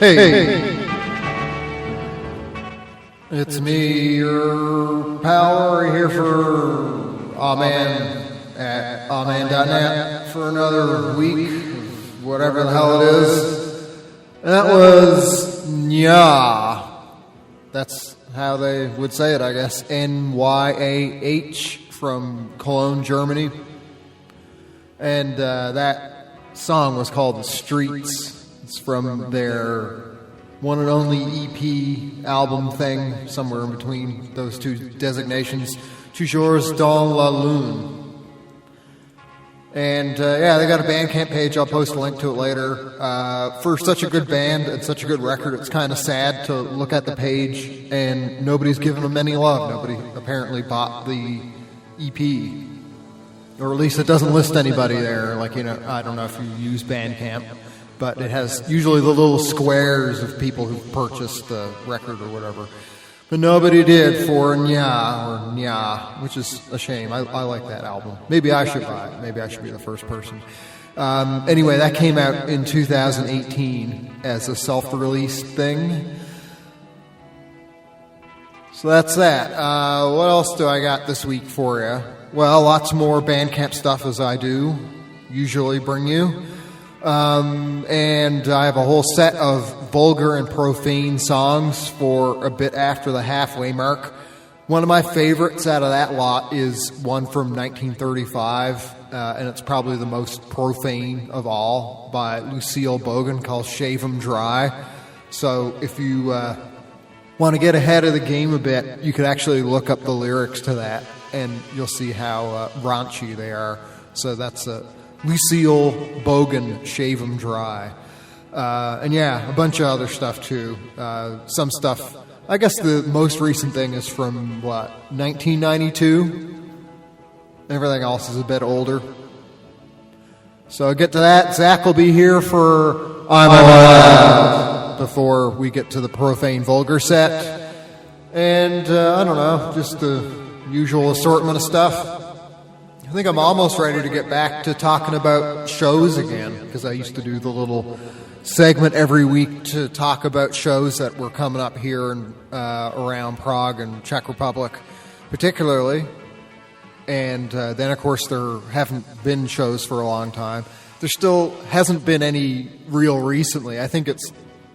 Hey. It's me, your pal, right here for Amen at Amen.net for another week of whatever the hell it is. And that was Nyah. That's how they would say it, I guess. Nyah from Cologne, Germany. And that song was called The Streets. It's from their one and only EP album thing, somewhere in between those two designations. Toujours dans la Lune. And they got a Bandcamp page. I'll post a link to it later. For such a good band and such a good record, it's kind of sad to look at the page and nobody's given them any love. Nobody apparently bought the EP. Or at least it doesn't list anybody there. Like, I don't know if you use Bandcamp, but it has usually the little squares of people who purchased the record or whatever. But nobody did for Nyah, which is a shame. I like that album. Maybe I should buy it. Maybe I should be the first person. Anyway, that came out in 2018 as a self-release thing. So that's that. What else do I got this week for you? Well, lots more Bandcamp stuff as I do usually bring you. And I have a whole set of vulgar and profane songs for a bit after the halfway mark. One of my favorites out of that lot is one from 1935, and it's probably the most profane of all, by Lucille Bogan, called Shave 'Em Dry. So if you want to get ahead of the game a bit, you could actually look up the lyrics to that, and you'll see how raunchy they are. So that's Lucille Bogan, Shave 'Em Dry. And a bunch of other stuff too. Some stuff, I guess the most recent thing is from, 1992? Everything else is a bit older. So I'll get to that. Zach will be here for I'm Allowed before we get to the profane vulgar set. And, I don't know, just the usual assortment of stuff. I think I'm almost ready to get back to talking about shows again, because I used to do the little segment every week to talk about shows that were coming up here and around Prague and Czech Republic particularly. And then, of course, there haven't been shows for a long time. There still hasn't been any real recently. I think it's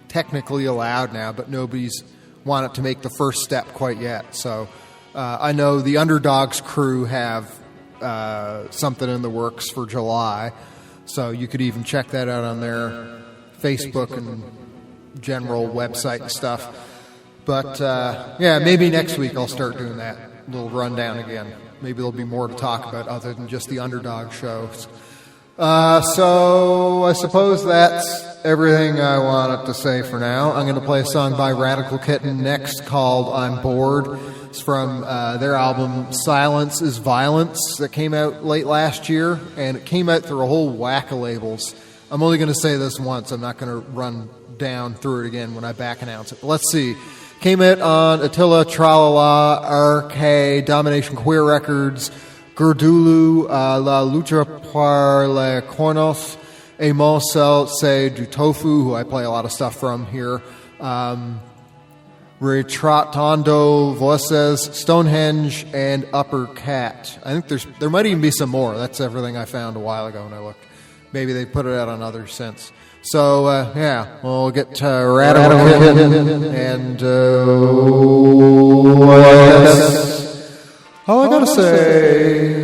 technically allowed now, but nobody's wanted to make the first step quite yet. So I know the Underdogs crew have something in the works for July, so you could even check that out on their Facebook and general website and stuff. But maybe next week I'll start doing that little rundown again. Maybe there'll be more to talk about other than just the Underdog shows. So I suppose that's everything I wanted to say for now. I'm going to play a song by Radical Kitten next called I'm Bored. It's from their album Silence is Violence that came out late last year, and it came out through a whole whack of labels. I'm only going to say this once. I'm not going to run down through it again when I back announce it. But let's see. Came out on Attila, Tralala, Araki, Domination Queer Records, Gurdulu, La Lucha par les Cornos, et mon sel c'est du Tofu, who I play a lot of stuff from here. Retratando, Voces, Stonehenge, and Uppercat. I think there might even be some more. That's everything I found a while ago when I looked. Maybe they put it out on others since. So, we'll get to Radical Kitten, and all I gotta say...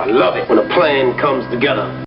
I love it when a plan comes together.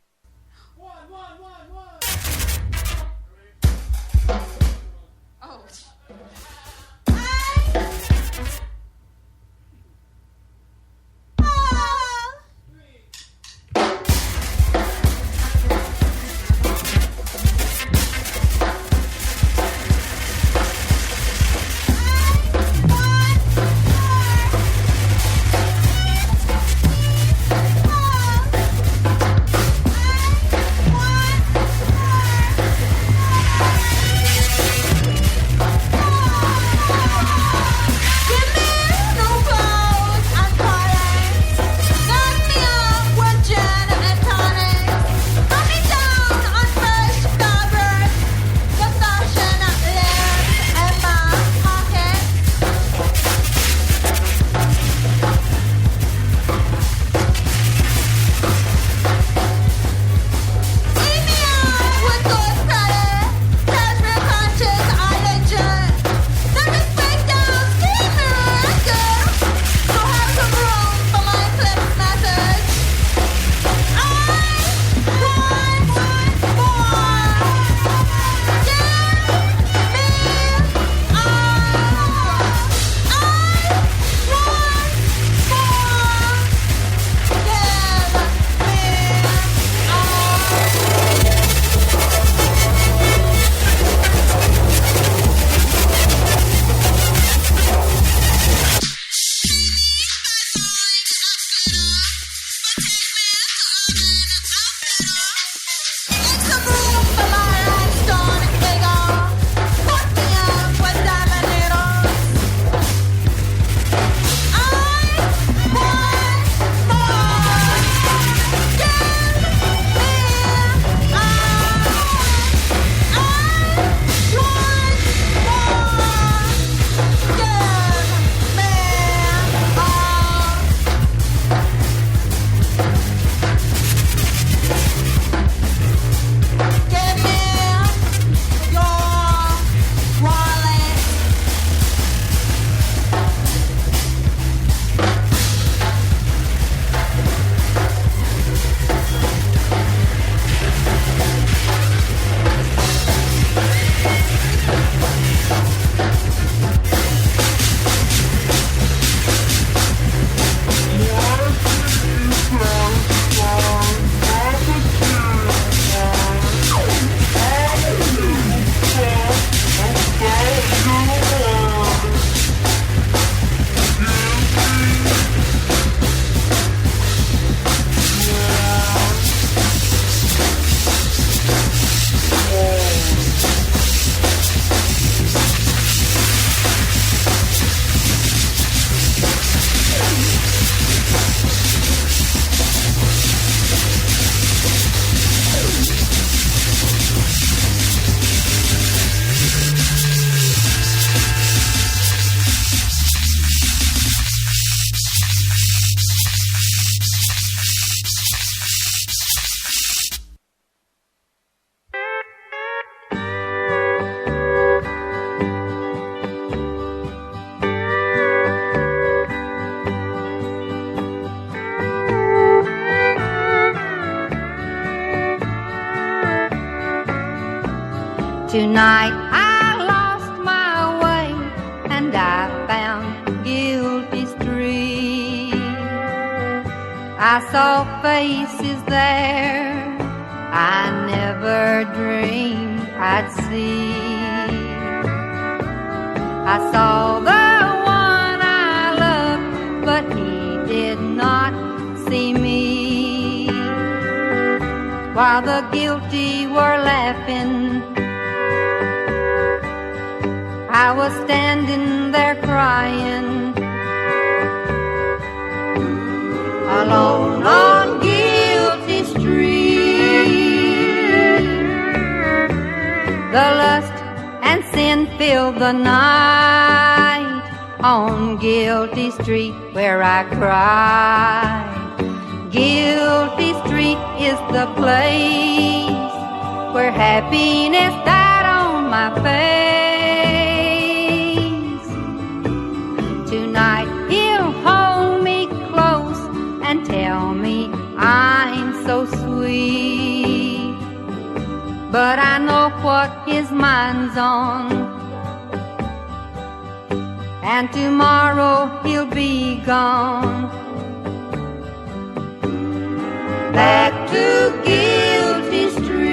Tonight I lost my way and I found Guilty Street. I saw faces there I never dreamed I'd see. I saw the one I loved, but he did not see me. While the guilty were laughing, I was standing there crying, alone on Guilty Street. The lust and sin filled the night on Guilty Street where I cried. Guilty Street is the place where happiness died on my face. Tonight he'll hold me close and tell me sweet. But I know what his mind's on, and tomorrow he'll be gone. Back to Guilty Street.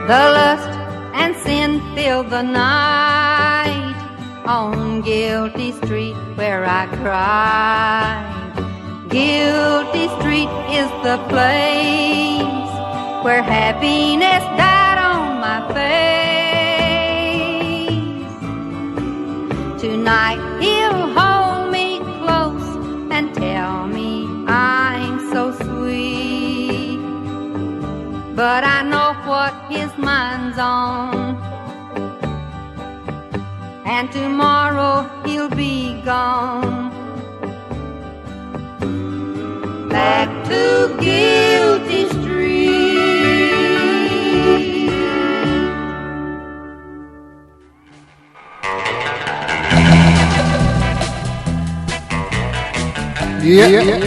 The lust and sin fill the night on Guilty Street where I cried. Guilty Street is the place where happiness died on my face. Tonight he'll hold me close and tell me I'm so sweet. But I know what his mind's on, and tomorrow he'll be gone. Back to Guilty Street. Yeah.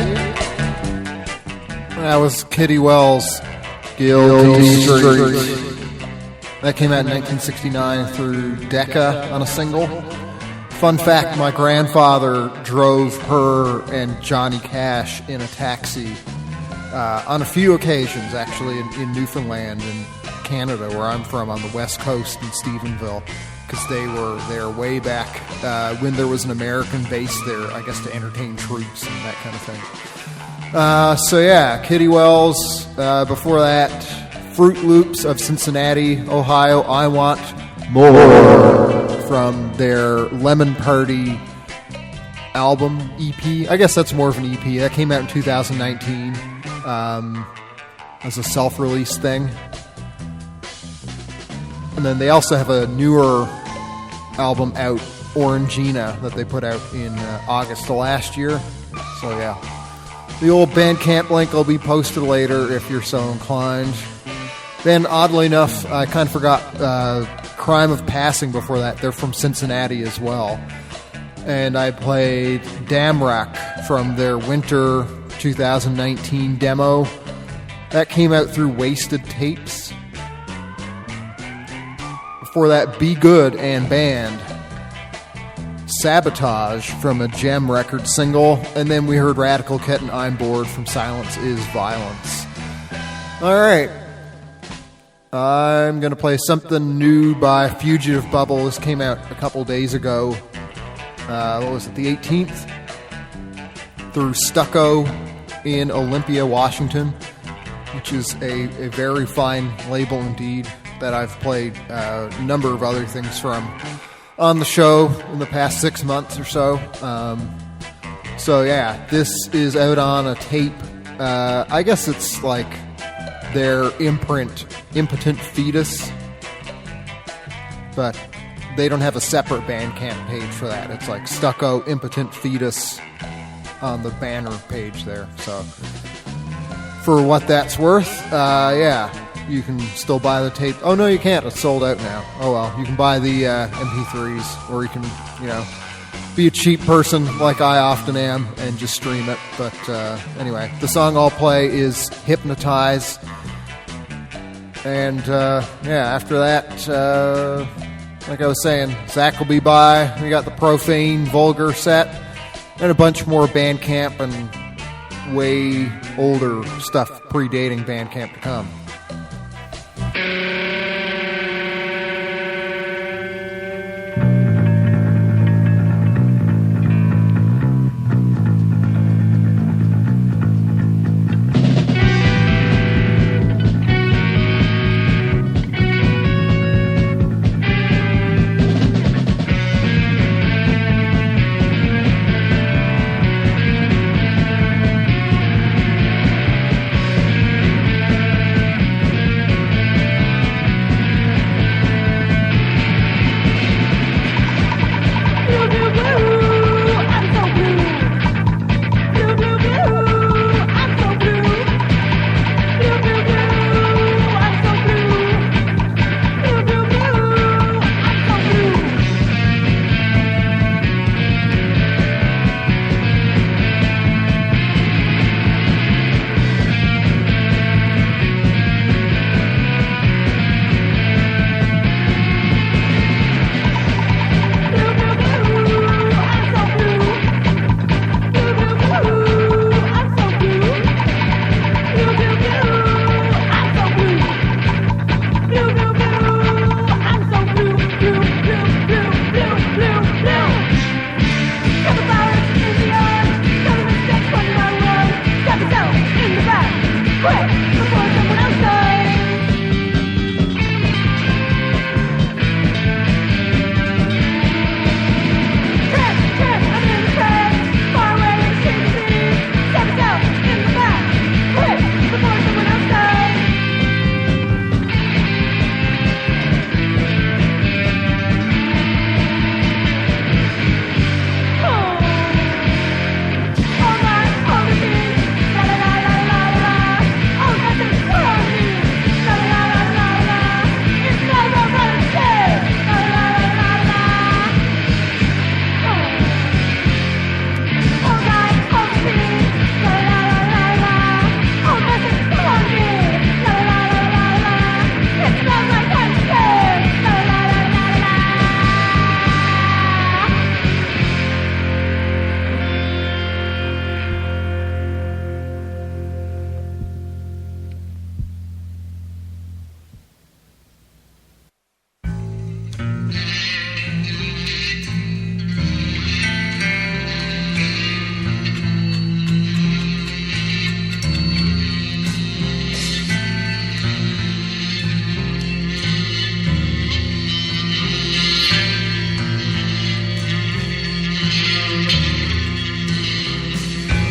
That was Kitty Wells' Guilty Street. That came out in 1969 through Decca on a single. Fun fact, my grandfather drove her and Johnny Cash in a taxi on a few occasions, actually, in Newfoundland and Canada, where I'm from, on the West Coast in Stephenville, because they were there way back when there was an American base there, I guess, to entertain troops and that kind of thing. So yeah, Kitty Wells. Before that, Fruit Loops of Cincinnati, Ohio, I Want More, from their Lemon Party album, EP. I guess that's more of an EP. That came out in 2019 as a self-release thing. And then they also have a newer album out, Orangina, that they put out in August of last year. So yeah. The old Bandcamp link will be posted later if you're so inclined. Then, oddly enough, I kind of forgot Crime of Passing before that. They're from Cincinnati as well. And I played Damrak from their winter 2019 demo. That came out through Wasted Tapes. Before that, Be Goode and Band. Sabotage from a Gem record single. And then we heard Radical Kitten, I'm Bored from Silence is Violence. Alright. I'm going to play something new by Fugitive Bubble. This came out a couple days ago. What was it, the 18th? Through Stucco in Olympia, Washington, which is a very fine label indeed that I've played a number of other things from on the show in the past 6 months or so. So yeah, this is out on a tape. I guess it's like their imprint, Impotent Fetus, but they don't have a separate Bandcamp page for that. It's like Stucco, Impotent Fetus on the banner page there. So for what that's worth, yeah, you can still buy the tape. Oh no, you can't. It's sold out now. Oh well, you can buy the MP3s, or you can, be a cheap person like I often am and just stream it. But anyway, the song I'll play is Hypnotize. And yeah, after that, like I was saying, Zach will be by. We got the Profane Vulgar set and a bunch more Bandcamp and way older stuff predating Bandcamp to come.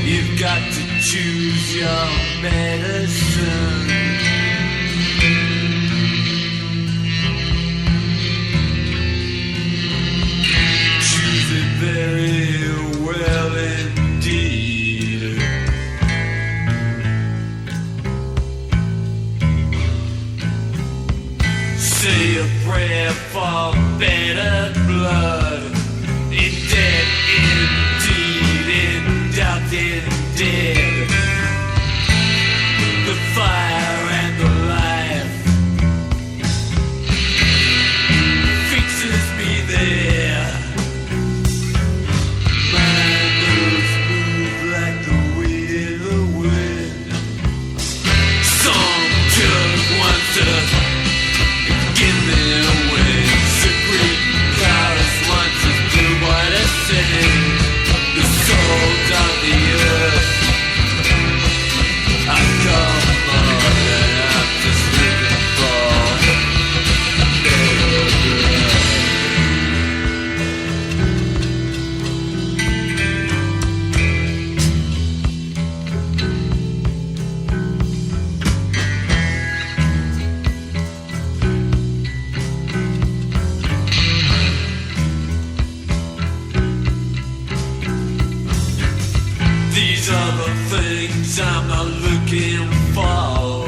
You've got to choose your medicine. Choose it very well indeed. Say a prayer for better blood. In dead, indeed, in doubt, indeed. The fire and the life fixes me there. My nerves move like the weight in the wind. Some just wants to give me away. Secret powers wants to do what I say. The salt of the earth. I've come on and I'm just looking for better blood. These are the things I'm not looking for.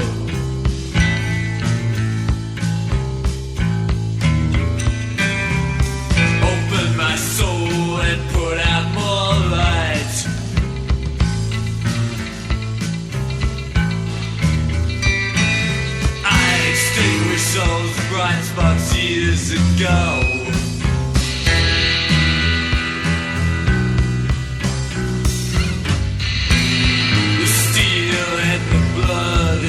Open my soul and put out more light. I extinguished those bright spots years ago. The steel and the blood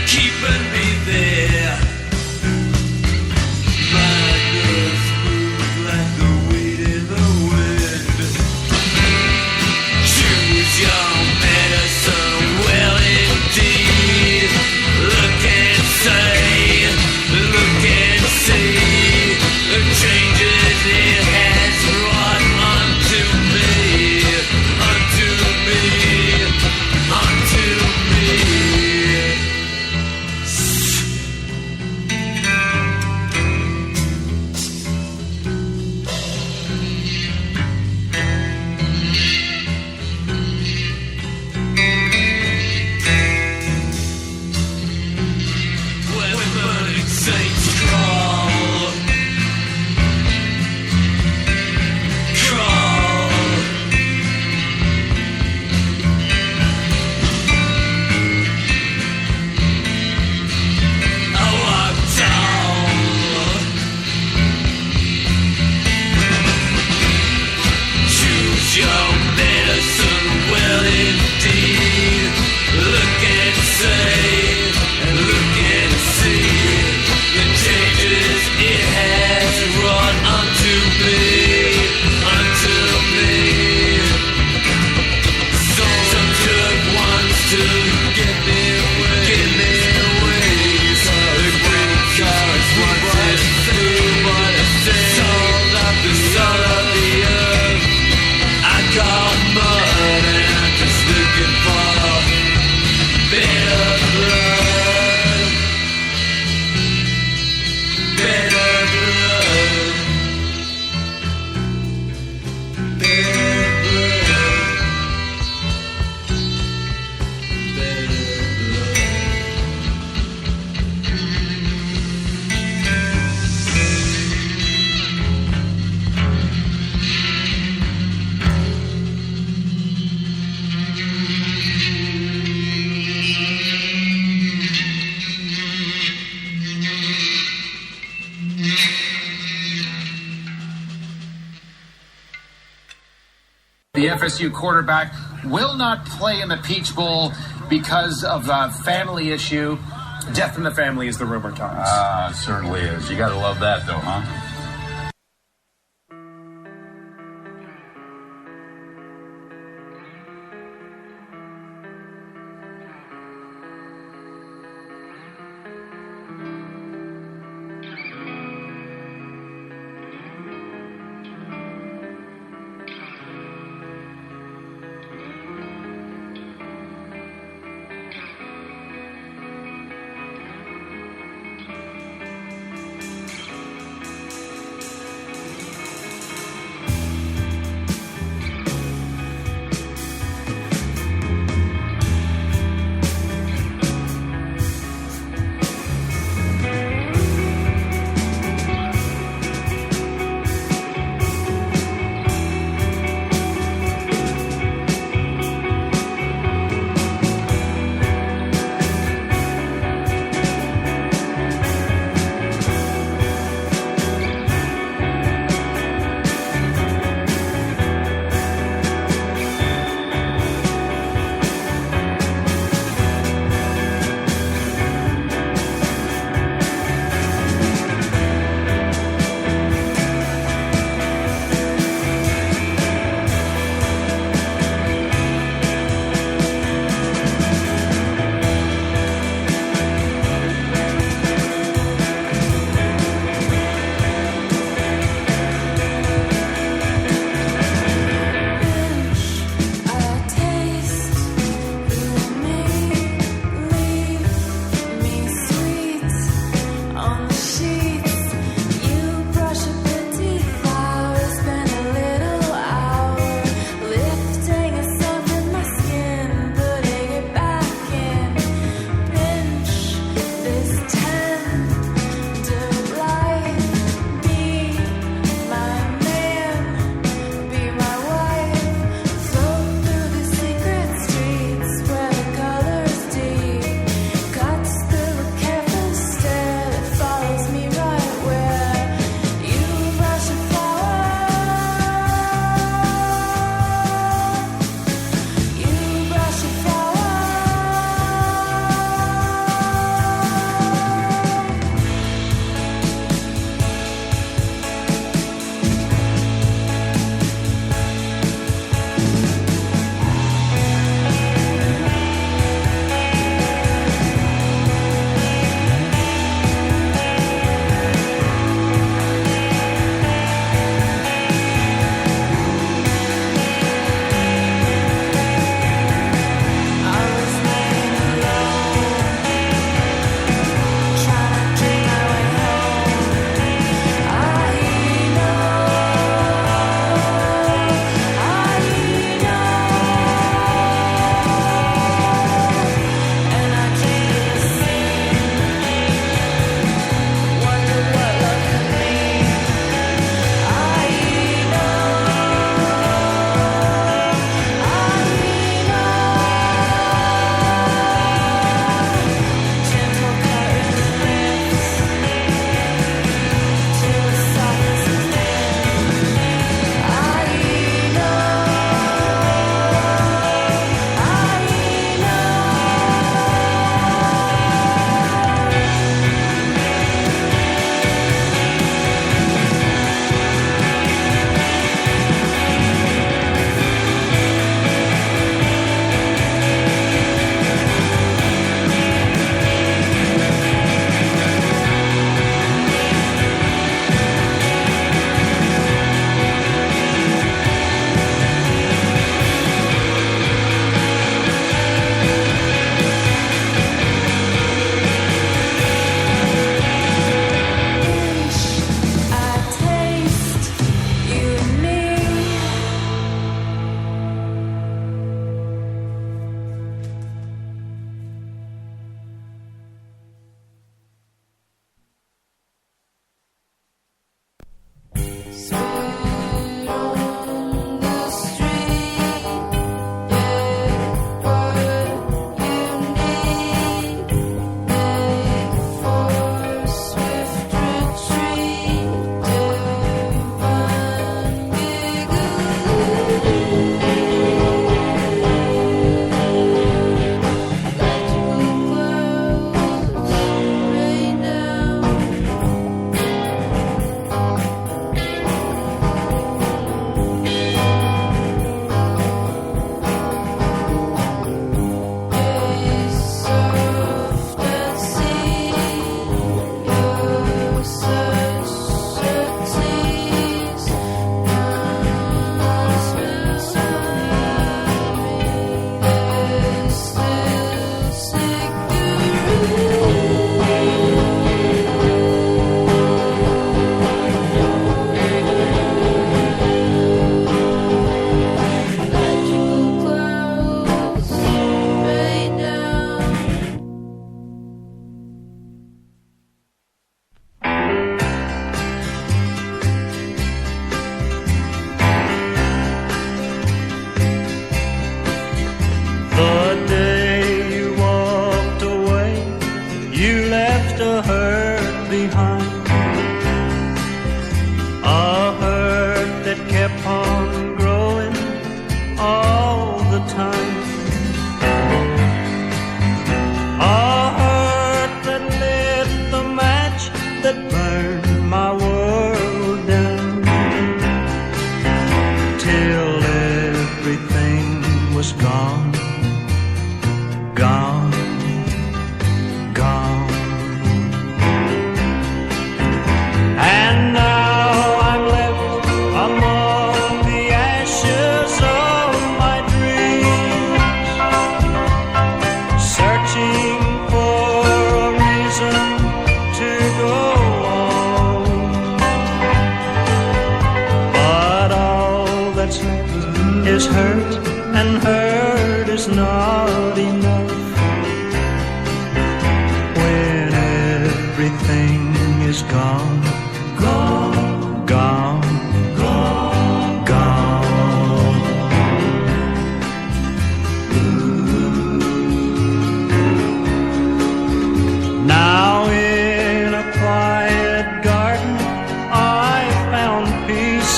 keeping me there. My nerves move like the weight in the wind. Choose your medicine well indeed. Look and say, look and see the changes it has brought unto me, unto me, unto me. When burning saints crawl, crawl. I walk tall. Choose your medicine well indeed. Look and say, and look and see the changes it has wrought unto me, unto me. Some took ones to get me away, get me away. The great cars wanted to do what I say. The soul of the earth. I call mud and I'm just looking for better blood. Better blood. Better blood. Better The FSU quarterback will not play in the Peach Bowl because of a family issue. Death in the family is the rumor, Thomas. It certainly is. You gotta love that, though, huh?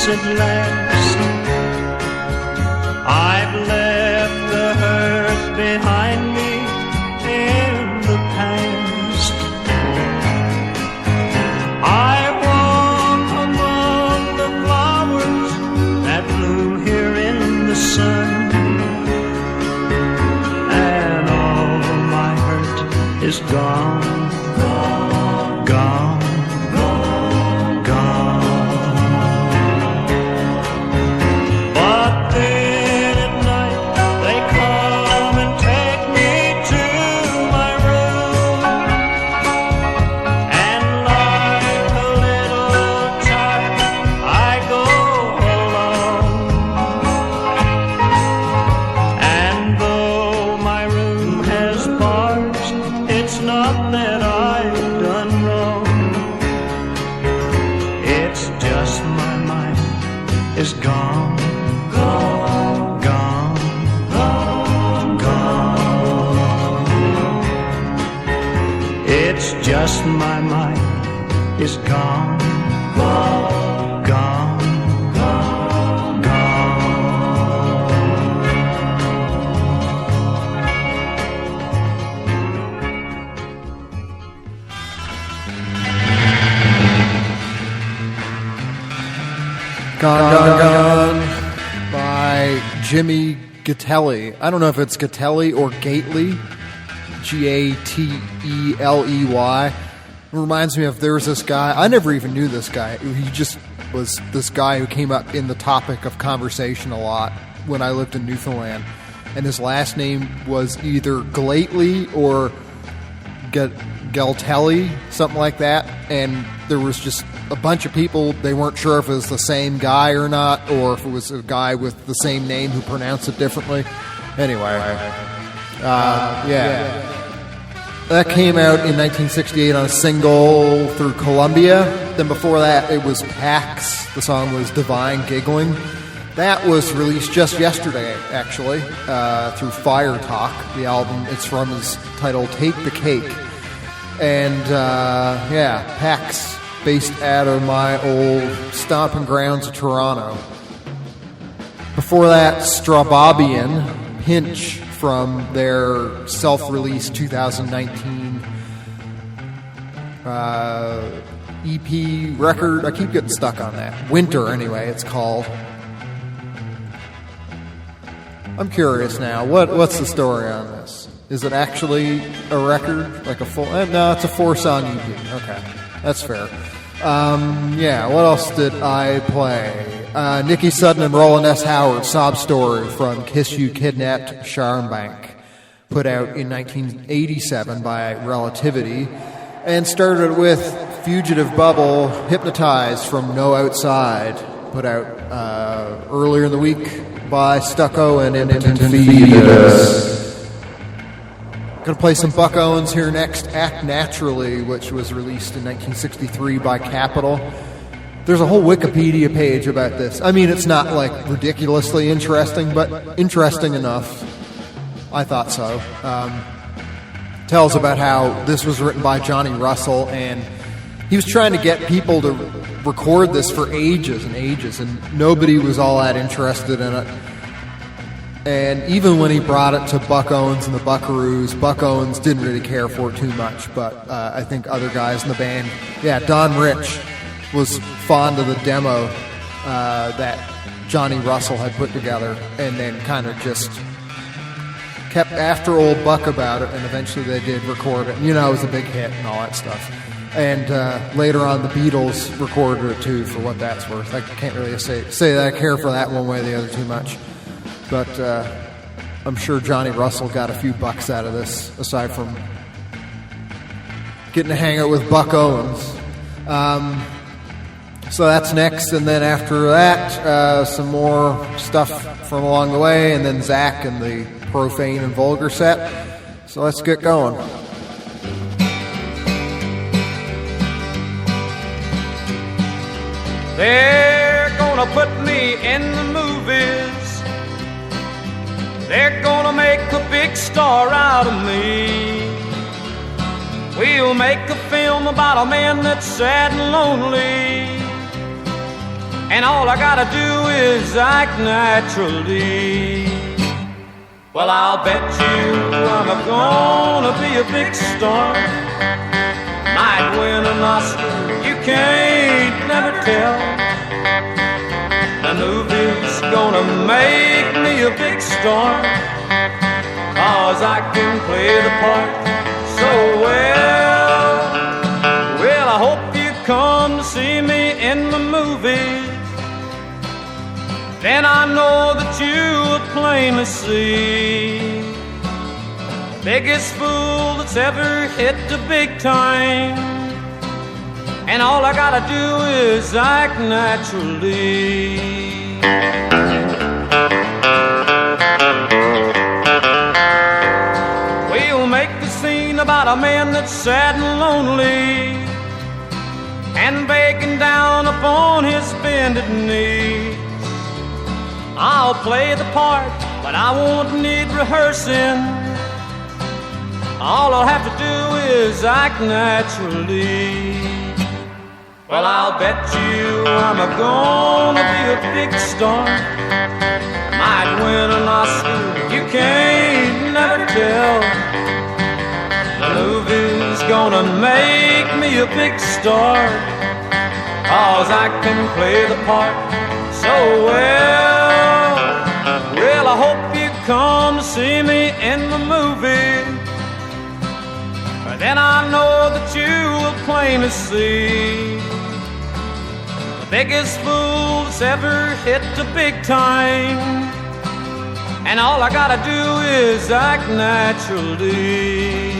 peace at last. I've left the hurt behind me in the past. I walk among the flowers that bloom here in the sun, and all my hurt is gone, gone. Is gone, gone, gone, gone, gone. It's just my mind is gone, gone, gone, gone, Gone, Gone, Gone by Jimmy Gattelli. I don't know if it's Gattelli or Gately. G-A-T-E-L-E-Y. It reminds me of, there was this guy, I never even knew this guy. He just was this guy who came up in the topic of conversation a lot when I lived in Newfoundland. And his last name was either Gately or Galtelli, something like that. And there was just a bunch of people, they weren't sure if it was the same guy or not, or if it was a guy with the same name who pronounced it differently. Anyway, yeah. That came out in 1968 on a single through Columbia. Then before that, it was Pax. The song was Divine Giggling. That was released just yesterday, actually, through Fire Talk, the album. It's from his title, Take the Cake. And, yeah, Pax, based out of my old stomping grounds of Toronto. Before that, Strobobean, Pinch, from their self-released 2019 EP record. I keep getting stuck on that. Winter, anyway, it's called. I'm curious now. What's the story on this? Is it actually a record? Like a full... no, it's a 4-song EP. Okay, that's fair. Yeah, what else did I play? Nikki Sudden and Rowland S. Howard, Sob Story from Kiss You Kidnapped Charabanc, put out in 1987 by Relativity, and started with Fugitive Bubble, Hypnotize from No Outside, put out earlier in the week by Stucco and Impotent Fetus. Gonna play some Buck Owens here next, Act Naturally, which was released in 1963 by Capitol. There's a whole Wikipedia page about this. I mean, it's not like ridiculously interesting, but interesting enough. I thought so. Tells about how this was written by Johnny Russell, and he was trying to get people to record this for ages and ages, and nobody was all that interested in it. And even when he brought it to Buck Owens and the Buckaroos, Buck Owens didn't really care for it too much, but I think other guys in the band, yeah, Don Rich was fond of the demo that Johnny Russell had put together, and then kind of just kept after old Buck about it, and eventually they did record it. You know, it was a big hit and all that stuff. And later on, the Beatles recorded it too, for what that's worth. I can't really say that I care for that one way or the other too much. But I'm sure Johnny Russell got a few bucks out of this, aside from getting to hang out with Buck Owens. So that's next, and then after that, some more stuff from along the way, and then Zach and the Profane and Vulgar set. So let's get going. They're gonna put me in the movies. They're gonna make a big star out of me. We'll make a film about a man that's sad and lonely, and all I gotta do is act naturally. Well, I'll bet you I'm gonna be a big star, might win an Oscar, you can't never tell. The movie's gonna make me a big star, 'cause I can play the part so well. Well, I hope you come to see me in the movies, then I know that you will plainly see the biggest fool that's ever hit the big time, and all I gotta do is act naturally. We'll make the scene about a man that's sad and lonely, and begging down upon his bended knees. I'll play the part, but I won't need rehearsing. All I'll have to do is act naturally. Well, I'll bet you I'm gonna be a big star, might win an Oscar, you can't never tell. The movie's gonna make me a big star, 'cause I can play the part so well. Well, I hope you come to see me in the movie, then I know that you will plainly see the biggest fool that's ever hit the big time, and all I gotta do is act naturally.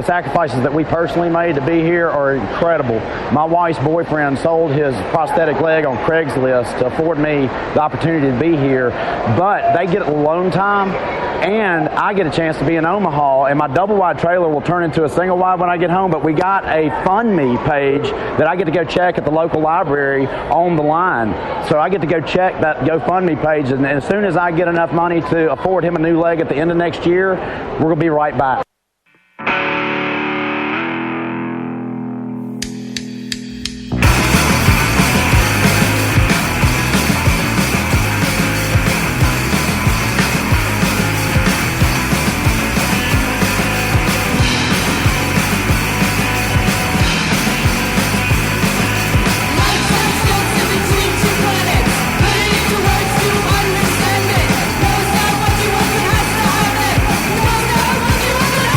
The sacrifices that we personally made to be here are incredible. My wife's boyfriend sold his prosthetic leg on Craigslist to afford me the opportunity to be here, but they get alone time, and I get a chance to be in Omaha, and my double wide trailer will turn into a single wide when I get home. But we got a Fund Me page that I get to go check at the local library on the line. So I get to go check that GoFundMe page, and as soon as I get enough money to afford him a new leg at the end of next year, we're going to be right back. Understand it. Knows not what you want and has to have it. Knows not what you want and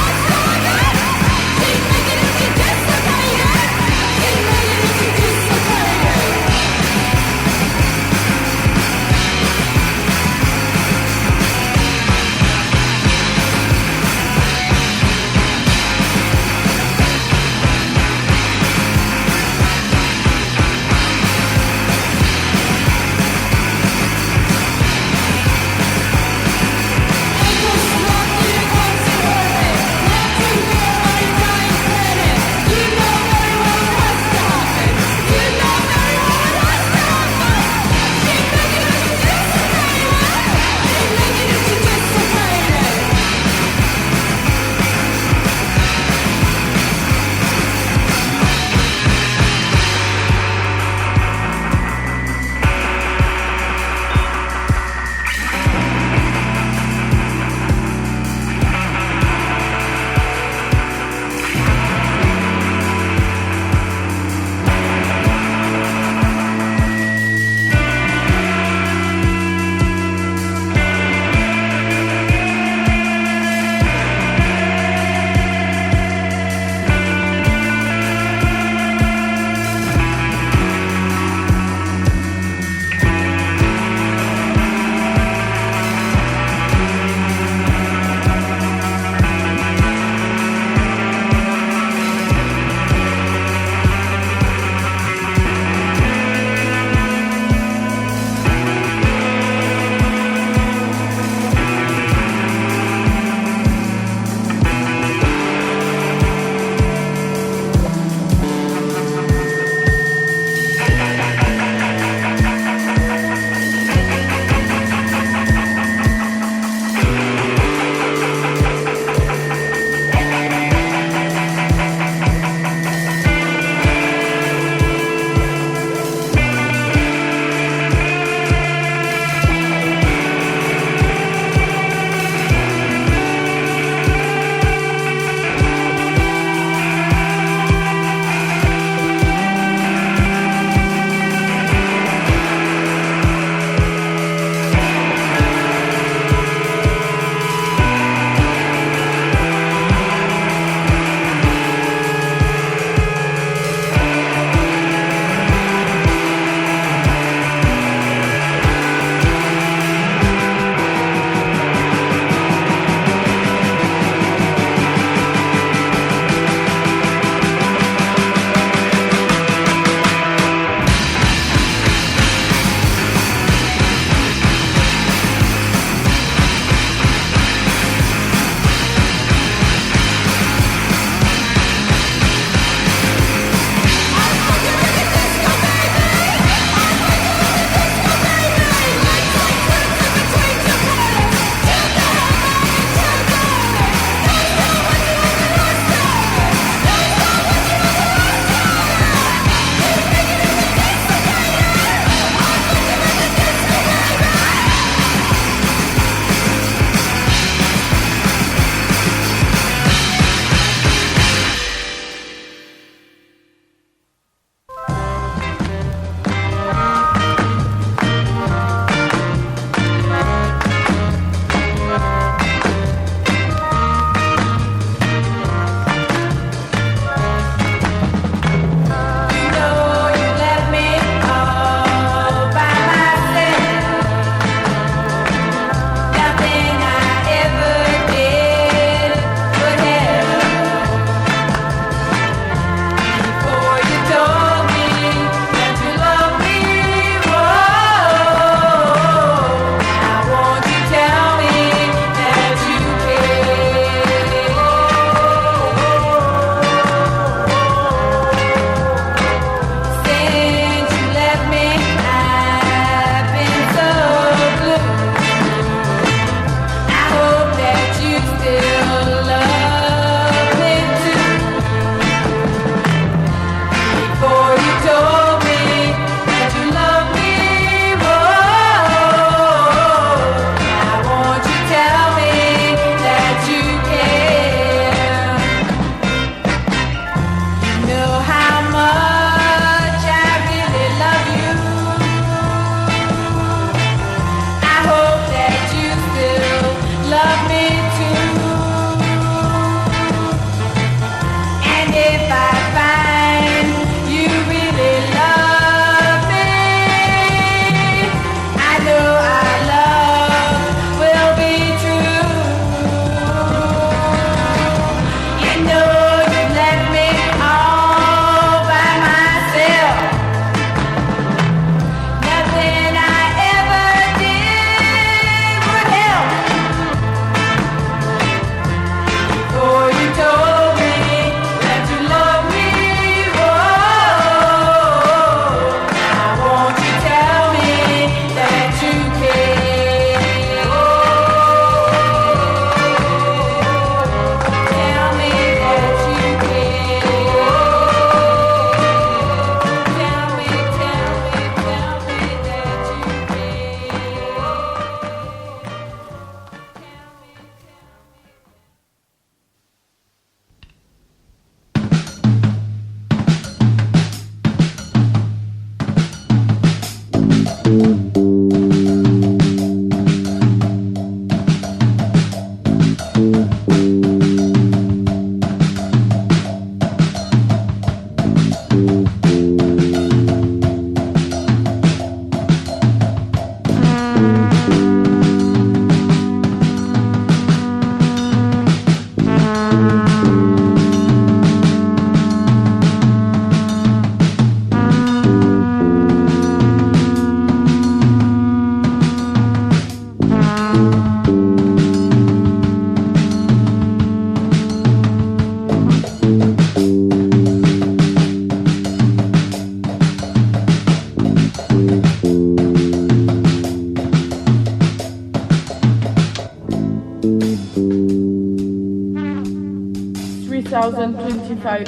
225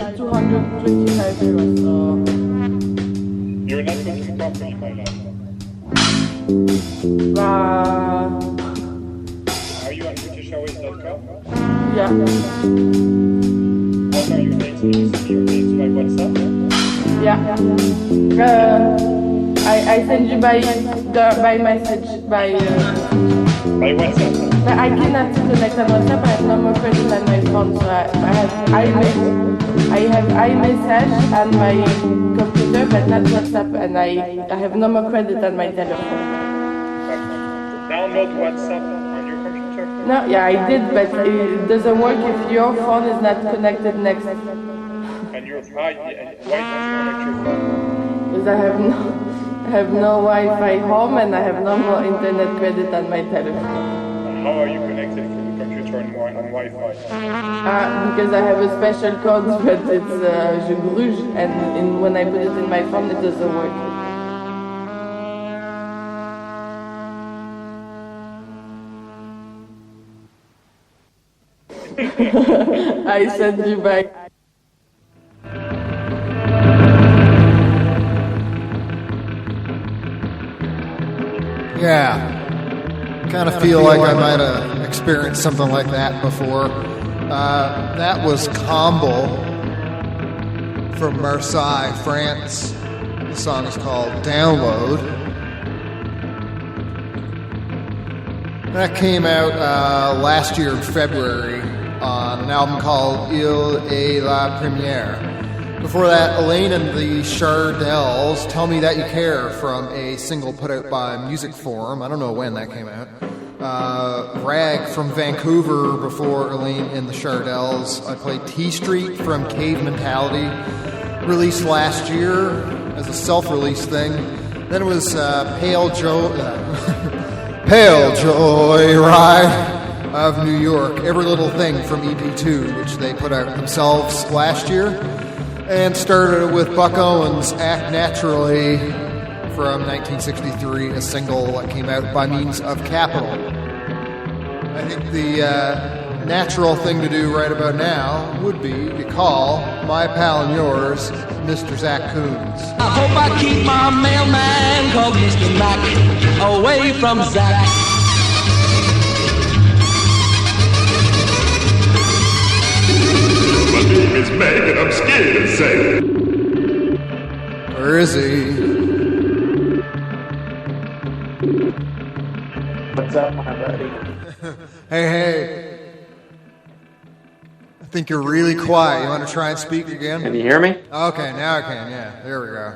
euros. So. You're not looking properly, my love. Are you on BritishAirways.com? Yeah. What are your names? Can you send your names by WhatsApp? Yeah. I send you by message by WhatsApp. But I cannot connect on WhatsApp. I have no more credit on my phone, so I have iMessage on my computer, but not WhatsApp, and I have no more credit on my telephone. Download WhatsApp on your computer? No, yeah, I did, but it doesn't work if your phone is not connected next. And your why don't you connect your phone? Because I have no Wi-Fi home, and I have no more internet credit on my telephone. How are you connected to the computer on Wi-Fi? Because I have a special code, but it's Giggling, and when I put it in my phone, it doesn't work. I send you back. Yeah. Kind of feel like I might have experienced something like that before. That was Comble from Marseille, France. The song is called Download. That came out last year in February on an album called Il est la première. Before that, Elaine and the Chardels, Tell Me That You Care, from a single put out by Music Forum. I don't know when that came out. Rag from Vancouver before Elaine and the Chardels. I played T Street from Cave Mentality, released last year as a self-release thing. Then it was Pale Joy Ride of New York, Every Little Thing from EP2, which they put out themselves last year. And started with Buck Owens' Act Naturally from 1963, a single that came out by means of Capitol. I think the natural thing to do right about now would be to call my pal and yours, Mr. Zach Coons. I hope I keep my mailman called Mr. Mac away from Zach. My name is Meg and I'm scared to say. Where is he? What's up, my buddy? Hey. I think you're really quiet. You want to try and speak again? Can you hear me? Okay, now I can, yeah. There we go.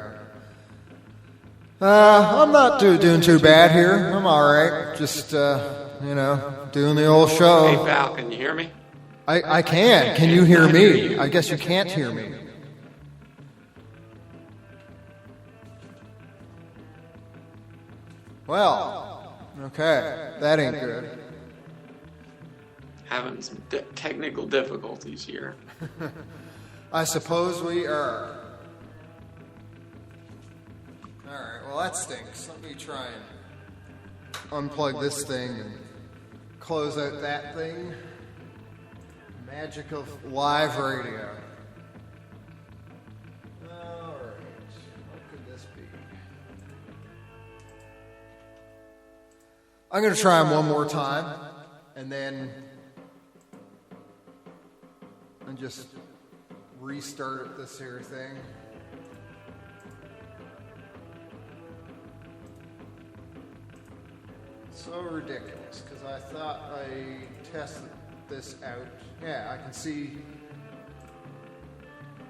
I'm not doing too bad here. I'm alright. Just, doing the old show. Hey, Val, can you hear me? I can. Can you hear me? I guess you can't hear me. Well, okay. That ain't good. Having some technical difficulties here. I suppose we are. Alright, well that stinks. Let me try and unplug this thing and close out that thing. Magic of live radio. Alright, what could this be? I'm going to try them one more time and then just restart this here thing. So ridiculous, because I thought I tested this out. Yeah, I can see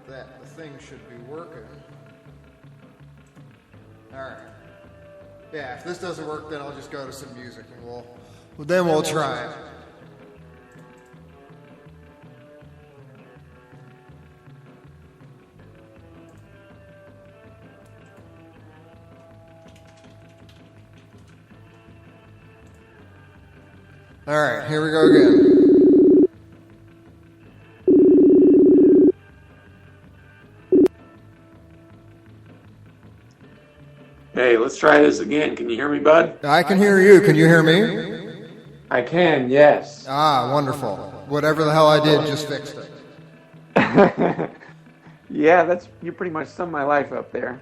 that the thing should be working. Alright. Yeah, if this doesn't work, then I'll just go to some music and we'll try it. Alright, here we go again. Hey, let's try this again. Can you hear me, bud? I can hear you. Can you hear me? I can, yes. Ah, wonderful. Whatever the hell I did just fixed it. Yeah, you pretty much summed my life up there.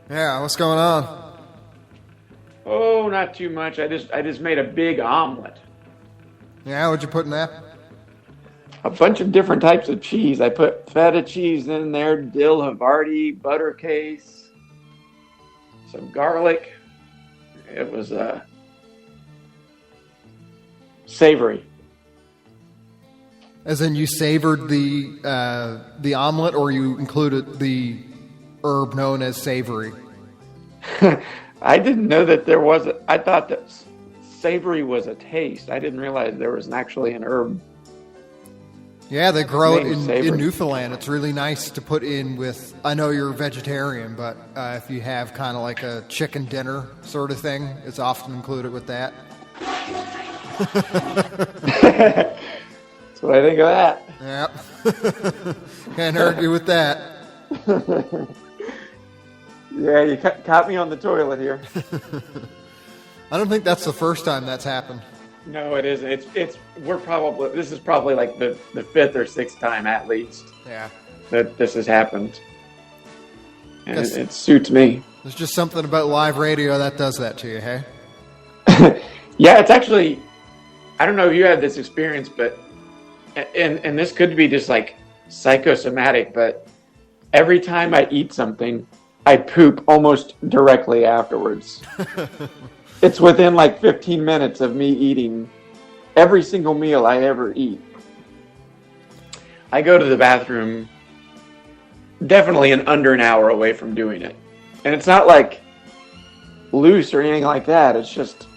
Yeah, what's going on? Oh, not too much. I just made a big omelet. Yeah, what'd you put in that? A bunch of different types of cheese. I put feta cheese in there, dill Havarti, butter case, some garlic. It was savory. As in, you savored the omelet, or you included the herb known as savory? I didn't know that there was. I thought that savory was a taste. I didn't realize there was actually an herb. Yeah, they grow it in Newfoundland. It's really nice to put in with. I know you're a vegetarian, but if you have kind of like a chicken dinner sort of thing, it's often included with that. That's what I think of that. Yep. Can't argue with that. Yeah, you caught me on the toilet here. I don't think that's the first time that's happened. No, it isn't. This is probably like the fifth or sixth time at least. Yeah. That this has happened. And it suits me. There's just something about live radio that does that to you, hey? Yeah, it's actually, I don't know if you had this experience, but, and this could be just like psychosomatic, but every time I eat something, I poop almost directly afterwards. It's within like 15 minutes of me eating every single meal I ever eat. I go to the bathroom definitely under an hour away from doing it. And it's not like loose or anything like that. It's just,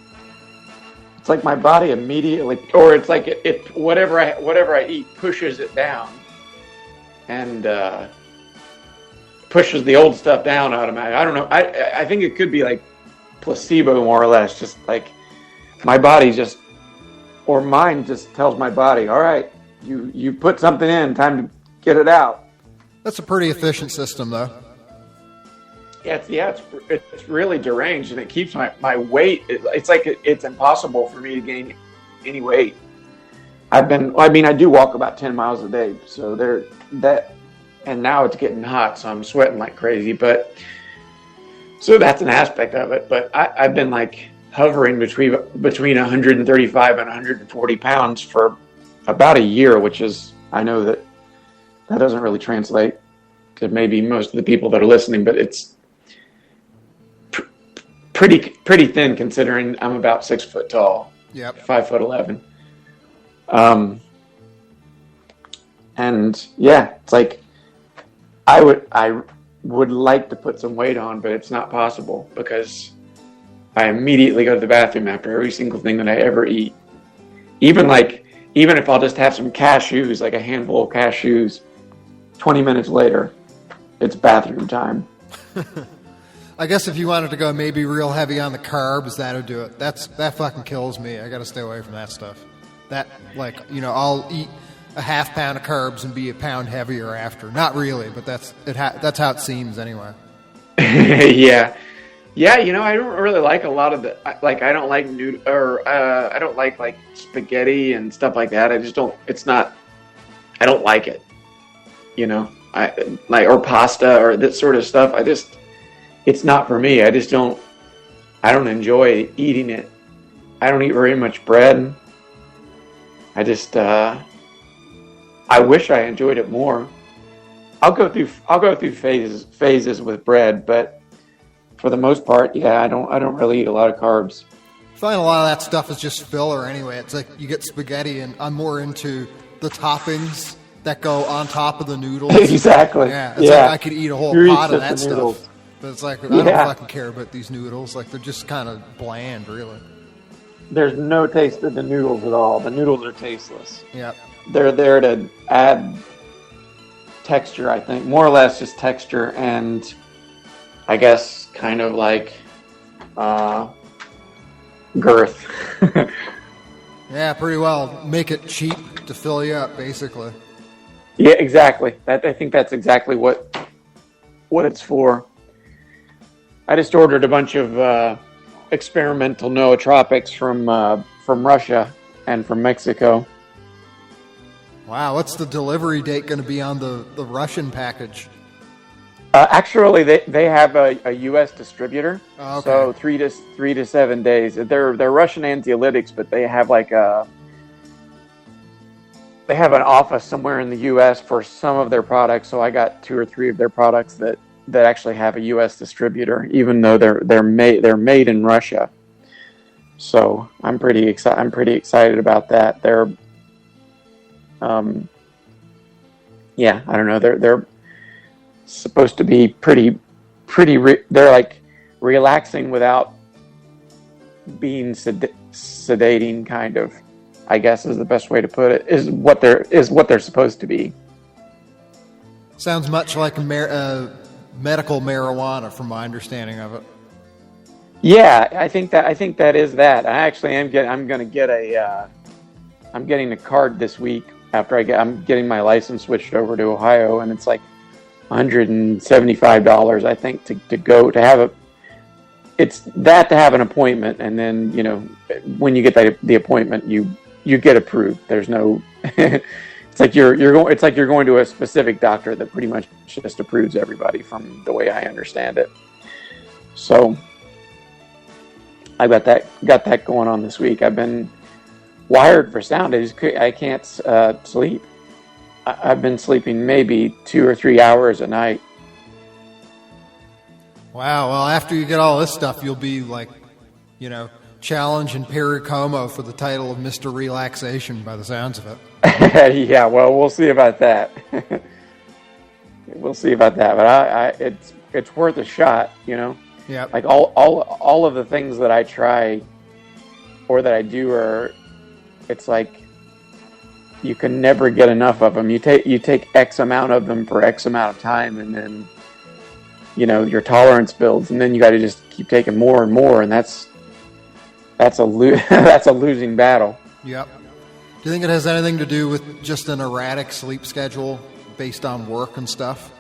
it's like my body immediately, or it's like whatever I eat pushes it down. And, pushes the old stuff down automatically. I don't know. I think it could be like placebo, more or less. Just like my body just, or mind just tells my body, all right, you put something in, time to get it out. That's a pretty efficient system, though. Yeah, it's really deranged, and it keeps my weight. It's like it's impossible for me to gain any weight. I do walk about 10 miles a day, so and now it's getting hot, so I'm sweating like crazy. But so that's an aspect of it. But I've been like hovering between 135 and 140 pounds for about a year, which is, I know that doesn't really translate to maybe most of the people that are listening, but it's pretty thin considering I'm about 6 foot tall. Yep. 5'11". And yeah, it's like I would like to put some weight on, but it's not possible because I immediately go to the bathroom after every single thing that I ever eat. Even if I'll just have some cashews, like a handful of cashews, 20 minutes later, it's bathroom time. I guess if you wanted to go maybe real heavy on the carbs, that would do it. That fucking kills me. I got to stay away from that stuff. That, like, I'll eat a half pound of carbs and be a pound heavier after. Not really, but that's how it seems anyway. Yeah. Yeah, I don't really like a lot of the, like, I don't like I don't like spaghetti and stuff like that. I just don't, I don't like it. Or pasta or this sort of stuff. It's not for me. I don't enjoy eating it. I don't eat very much bread. I wish I enjoyed it more. I'll go through phases with bread, but for the most part, yeah, I don't really eat a lot of carbs. I find a lot of that stuff is just filler anyway. It's like you get spaghetti, and I'm more into the toppings that go on top of the noodles. Exactly. Yeah. It's like I could eat a whole pot of that noodles. stuff. But it's like, I don't fucking care about these noodles. Like, they're just kind of bland, really. There's no taste to the noodles at all. The noodles are tasteless. Yep. They're there to add texture, I think. More or less just texture and, I guess, kind of like girth. Yeah, pretty well. Make it cheap to fill you up, basically. Yeah, exactly. I think that's exactly what it's for. I just ordered a bunch of experimental nootropics from Russia and from Mexico. Wow, what's the delivery date going to be on the Russian package? Actually, they have a U.S. distributor, okay. So 3 to 7 days. They're Russian anxiolytics, but they have they have an office somewhere in the U.S. for some of their products. So I got 2 or 3 of their products that actually have a U.S. distributor, even though they're made in Russia. So I'm pretty excited about that. They're yeah, I don't know. They're supposed to be pretty. They're like relaxing without being sedating, kind of. I guess is the best way to put it. Is what they're supposed to be. Sounds much like medical marijuana, from my understanding of it. Yeah, I think that is that. I actually I'm going to get I'm getting a card this week after I'm getting my license switched over to Ohio, and it's like $175, I think, to have an appointment, and then, you know, when you get the appointment, you get approved. There's no it's like you're going to a specific doctor that pretty much just approves everybody, from the way I understand it. So I got that going on this week. I've been wired for sound. I can't sleep. I've been sleeping maybe 2 or 3 hours a night. Wow. Well, after you get all this stuff, you'll be like, you know, challenging Perry Como for the title of Mr. Relaxation, by the sounds of it. Yeah. Well, we'll see about that. We'll see about that. But it's worth a shot, you know. Yeah. Like all of the things that I try or that I do it's like you can never get enough of them. You take X amount of them for X amount of time, and then, you know, your tolerance builds, and then you got to just keep taking more and more, and that's a losing battle. Yep. Do you think it has anything to do with just an erratic sleep schedule based on work and stuff?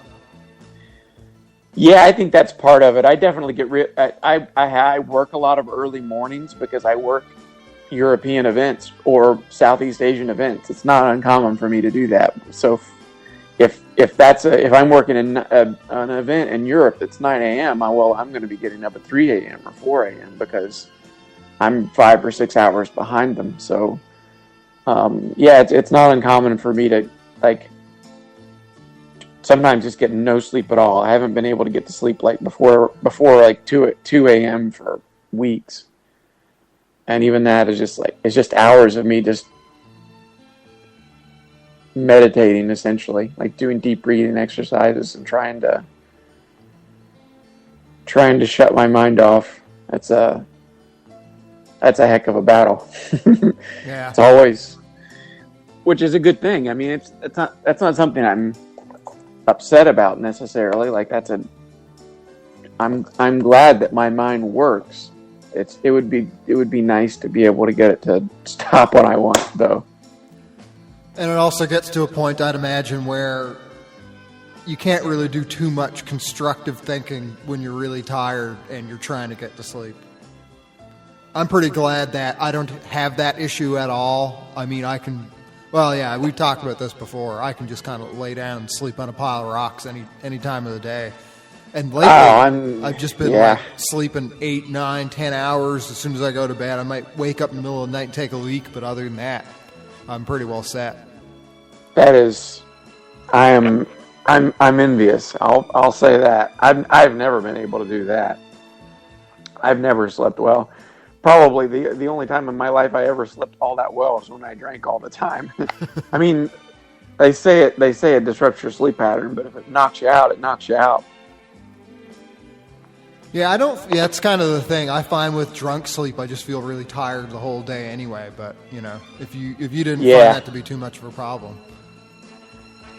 Yeah, I think that's part of it. I definitely I work a lot of early mornings because I work European events or Southeast Asian events. It's not uncommon for me to do that. So if I'm working in an event in Europe that's 9 a.m., I'm going to be getting up at 3 a.m. or 4 a.m. because I'm 5 or 6 hours behind them. So yeah, it's not uncommon for me to like sometimes just get no sleep at all. I haven't been able to get to sleep like before like 2 a.m. for weeks. And even that is it's just hours of me just meditating, essentially, like doing deep breathing exercises and trying to shut my mind off. That's a heck of a battle. Yeah. It's always, which is a good thing. I mean, that's not something I'm upset about necessarily. Like I'm glad that my mind works. It would be nice to be able to get it to stop when I want, though. And it also gets to a point, I'd imagine, where you can't really do too much constructive thinking when you're really tired and you're trying to get to sleep. I'm pretty glad that I don't have that issue at all. I mean, we've talked about this before. I can just kind of lay down and sleep on a pile of rocks any time of the day. And lately, I've just been like sleeping 8, 9, 10 hours as soon as I go to bed. I might wake up in the middle of the night and take a leak, but other than that, I'm pretty well set. That is, I'm envious. I'll say that. I've never been able to do that. I've never slept well. Probably the only time in my life I ever slept all that well is when I drank all the time. I mean, they say it disrupts your sleep pattern, but if it knocks you out, it knocks you out. Yeah, that's kind of the thing. I find with drunk sleep, I just feel really tired the whole day anyway. But, you know, if you didn't find that to be too much of a problem.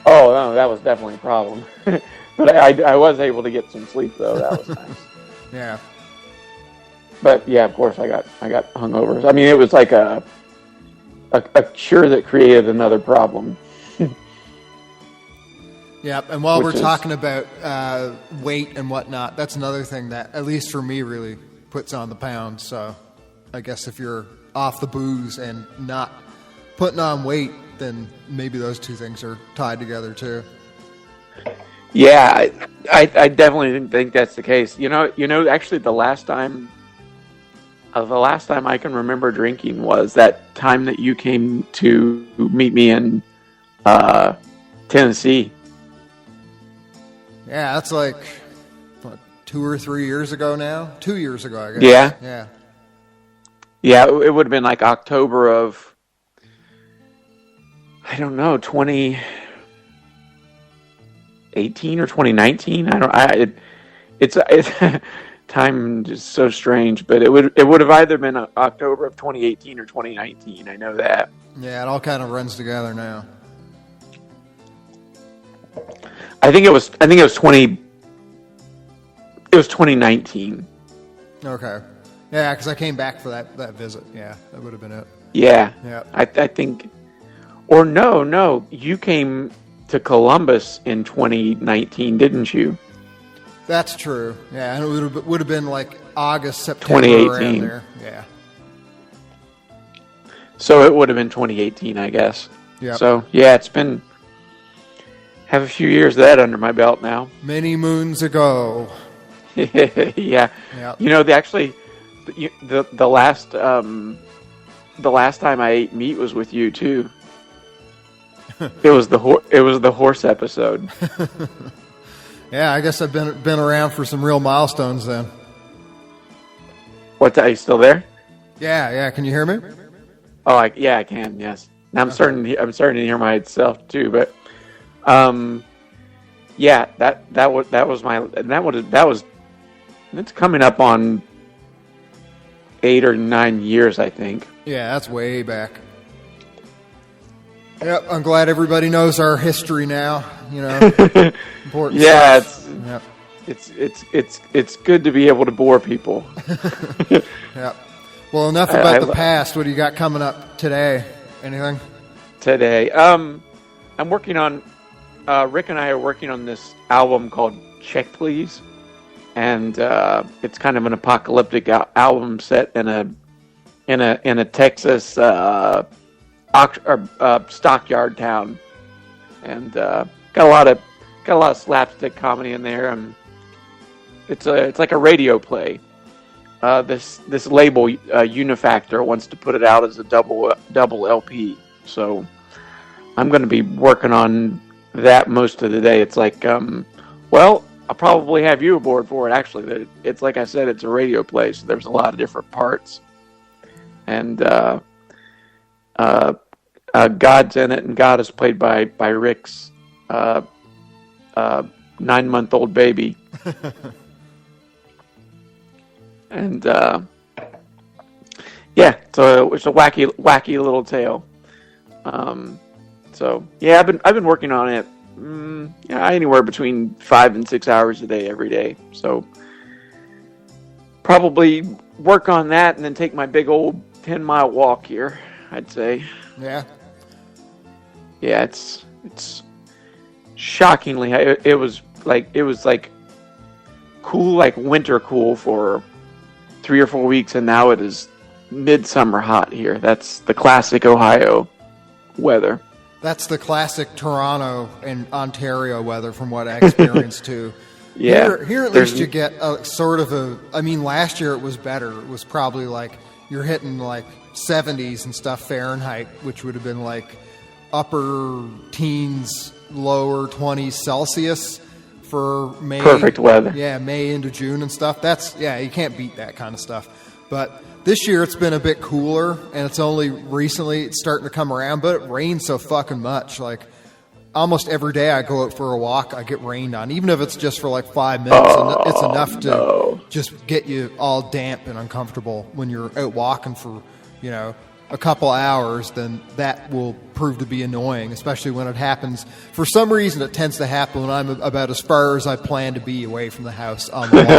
Oh, no, that was definitely a problem. But I was able to get some sleep, though. That was nice. Yeah. But, yeah, of course, I got hungovers. I mean, it was like a cure that created another problem. Yeah, and while we're talking about weight and whatnot, that's another thing that, at least for me, really puts on the pounds. So I guess if you're off the booze and not putting on weight, then maybe those two things are tied together too. Yeah, I definitely didn't think that's the case. You know, actually the last time I can remember drinking was that time that you came to meet me in Tennessee. Yeah, that's like, what, 2 or 3 years ago now? 2 years ago, I guess. Yeah. Yeah. Yeah, it would have been like October of, I don't know, 2018 or 2019. It's time is so strange, but it would have either been October of 2018 or 2019. I know that. Yeah, it all kind of runs together now. I think it was 2019. Okay. Yeah, because I came back for that visit. Yeah, that would have been it. Yeah. Yeah. I think, or no, you came to Columbus in 2019, didn't you? That's true. Yeah, and it would have been like August, September, 2018. around there. Yeah. So it would have been 2018, I guess. Yeah. So yeah, it's been have a few years of that under my belt now. Many moons ago. Yeah. Yep. You know, the last time I ate meat was with you too. It was the horse episode. Yeah, I guess I've been around for some real milestones then. What? Are you still there? Yeah. Can you hear me? Oh, I can. Yes. Now I'm starting to hear myself too, but yeah, that was it's coming up on 8 or 9 years, I think. Yeah, that's way back. Yep, I'm glad everybody knows our history now. You know, important. Yeah, stuff. it's good to be able to bore people. Yep. Well, enough about the past. What do you got coming up today? Anything? Today, I'm working on. Rick and I are working on this album called Check Please, and it's kind of an apocalyptic album set in a Texas stockyard town, and got a lot of slapstick comedy in there, and it's like a radio play. This label Unifactor wants to put it out as a double LP, so I'm going to be working on that most of the day. It's like, well, I'll probably have you aboard for it. Actually, it's like I said, it's a radio play, so there's a lot of different parts, and God's in it, and God is played by Rick's 9-month-old baby. And yeah, so it's a wacky little tale. So yeah, I've been working on it. Anywhere between 5 and 6 hours a day every day. So probably work on that and then take my big old 10-mile walk here, I'd say. Yeah. Yeah, it's shockingly. It was like cool, like winter cool for 3 or 4 weeks, and now it is midsummer hot here. That's the classic Ohio weather. That's the classic Toronto and Ontario weather from what I experienced too. Yeah. Here at least you get a sort of last year it was better. It was probably like you're hitting like 70s and stuff Fahrenheit, which would have been like upper teens, lower 20s Celsius for May. Perfect weather. Yeah, May into June and stuff. You can't beat that kind of stuff. But this year it's been a bit cooler, and it's only recently it's starting to come around, but it rains so fucking much. Like almost every day I go out for a walk, I get rained on, even if it's just for like 5 minutes. It's enough to just get you all damp and uncomfortable when you're out walking for, a couple hours. Then that will prove to be annoying, especially when it happens. For some reason, it tends to happen when I'm about as far as I plan to be away from the house on the walk.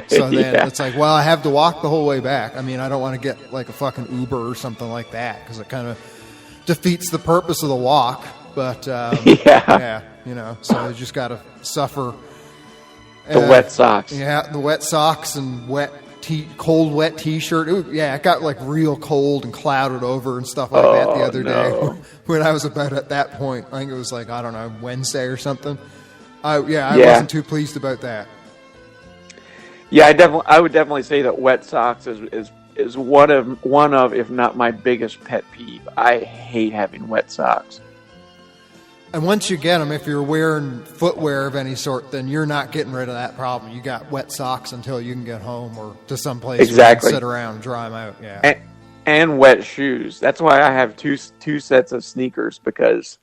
So then it's like, well, I have to walk the whole way back. I mean, I don't want to get like a fucking Uber or something like that because it kind of defeats the purpose of the walk. But so you just got to suffer the wet socks. Yeah, the wet socks and wet cold, wet T-shirt. It got like real cold and clouded over and stuff like that the other day when I was about at that point. I think it was like, I don't know, Wednesday or something. I wasn't too pleased about that. Yeah, I would definitely say that wet socks is one of, if not my biggest pet peeve. I hate having wet socks. And once you get them, if you're wearing footwear of any sort, then you're not getting rid of that problem. You got wet socks until you can get home or to some place where you can sit around and dry them out. Yeah, and wet shoes. That's why I have two sets of sneakers, because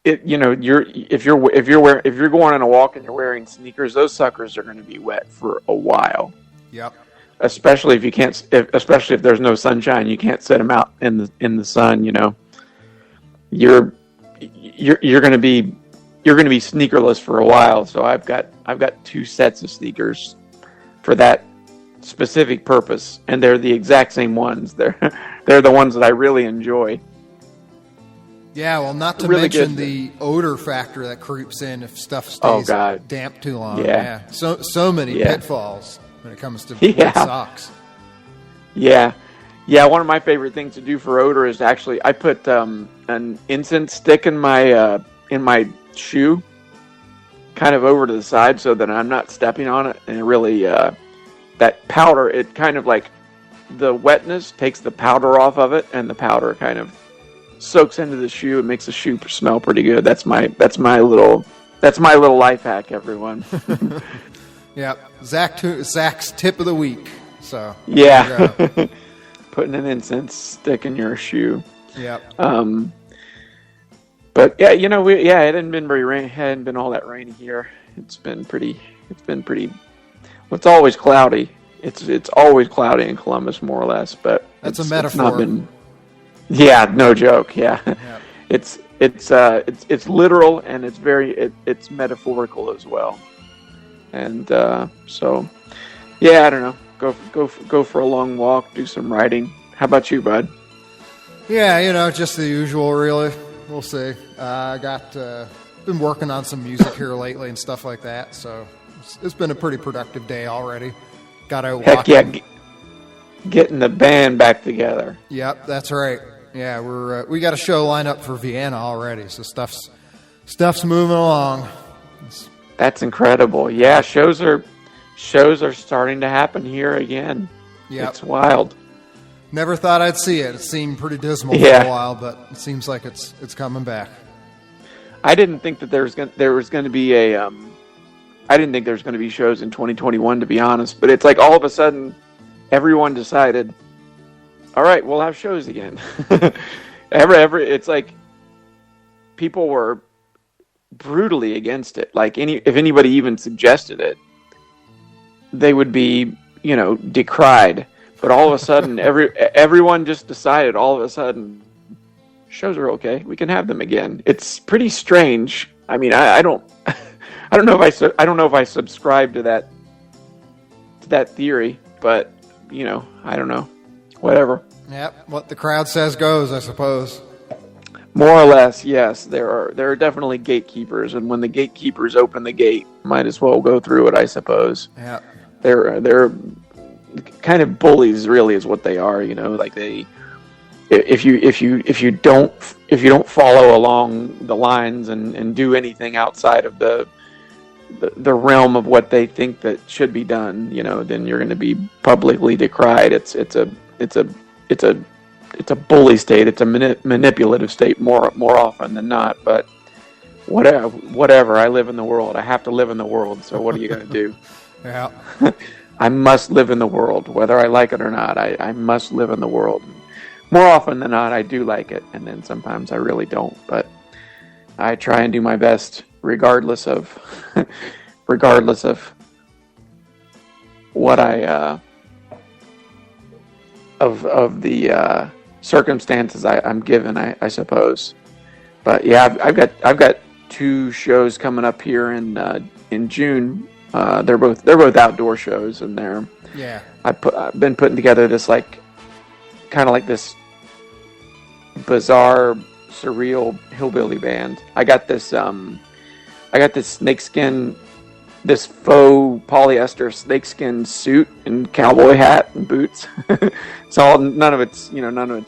if you're going on a walk and you're wearing sneakers, those suckers are going to be wet for a while. Yep. Especially if there's no sunshine, you can't set them out in the sun. You're going to be sneakerless for a while. So I've got two sets of sneakers for that specific purpose, and they're the exact same ones. They're the ones that I really enjoy. Yeah, well, not to mention the odor factor that creeps in if stuff stays damp too long. Yeah. So many pitfalls when it comes to wet socks. Yeah. Yeah, one of my favorite things to do for odor is actually I put an incense stick in my shoe, kind of over to the side so that I'm not stepping on it, and it really that powder, it kind of like the wetness takes the powder off of it, and the powder kind of soaks into the shoe. It makes the shoe smell pretty good. That's my little life hack, everyone. Yeah, Zach's tip of the week. So yeah. Putting an incense stick in your shoe. Yeah. But yeah, it hadn't been all that rainy here. It's been pretty. Well, it's always cloudy. It's always cloudy in Columbus, more or less. But that's a metaphor. Yeah, no joke. Yeah. It's literal, and it's metaphorical as well. And so, yeah, I don't know. Go for a long walk, do some riding. How about you, bud? Yeah, just the usual, really. We'll see. I got been working on some music here lately and stuff like that, so it's been a pretty productive day already. Got out walking. Heck yeah, getting the band back together. Yep, that's right. Yeah, we got a show lined up for Vienna already, so stuff's moving along. That's incredible. Yeah, shows are starting to happen here again. Yep. It's wild. Never thought I'd see it. It seemed pretty dismal for a while, but it seems like it's coming back. I didn't think that there was going to be I didn't think there was going to be shows in 2021, to be honest. But it's like all of a sudden, everyone decided, all right, we'll have shows again. It's like people were brutally against it. Like if anybody even suggested it, they would be, decried. But all of a sudden, everyone just decided. All of a sudden, shows are okay. We can have them again. It's pretty strange. I mean, I don't know if I subscribe to that theory, but I don't know. Whatever. Yep. What the crowd says goes, I suppose. More or less, yes. There are definitely gatekeepers, and when the gatekeepers open the gate, might as well go through it, I suppose. Yeah. They're kind of bullies, really, is what they are. Like if you don't follow along the lines and do anything outside of the realm of what they think that should be done, then you're going to be publicly decried. It's a bully state. It's a manipulative state more often than not. But whatever. I live in the world. I have to live in the world. So what are you going to do? Yeah. I must live in the world, whether I like it or not. I must live in the world. More often than not, I do like it, and then sometimes I really don't. But I try and do my best, regardless of what of the circumstances I'm given, I suppose. But yeah, I've got two shows coming up here in June. They're both outdoor shows, and I've been putting together this kind of like this bizarre, surreal hillbilly band. I got this snakeskin this faux polyester snakeskin suit and cowboy hat and boots. It's all none of it's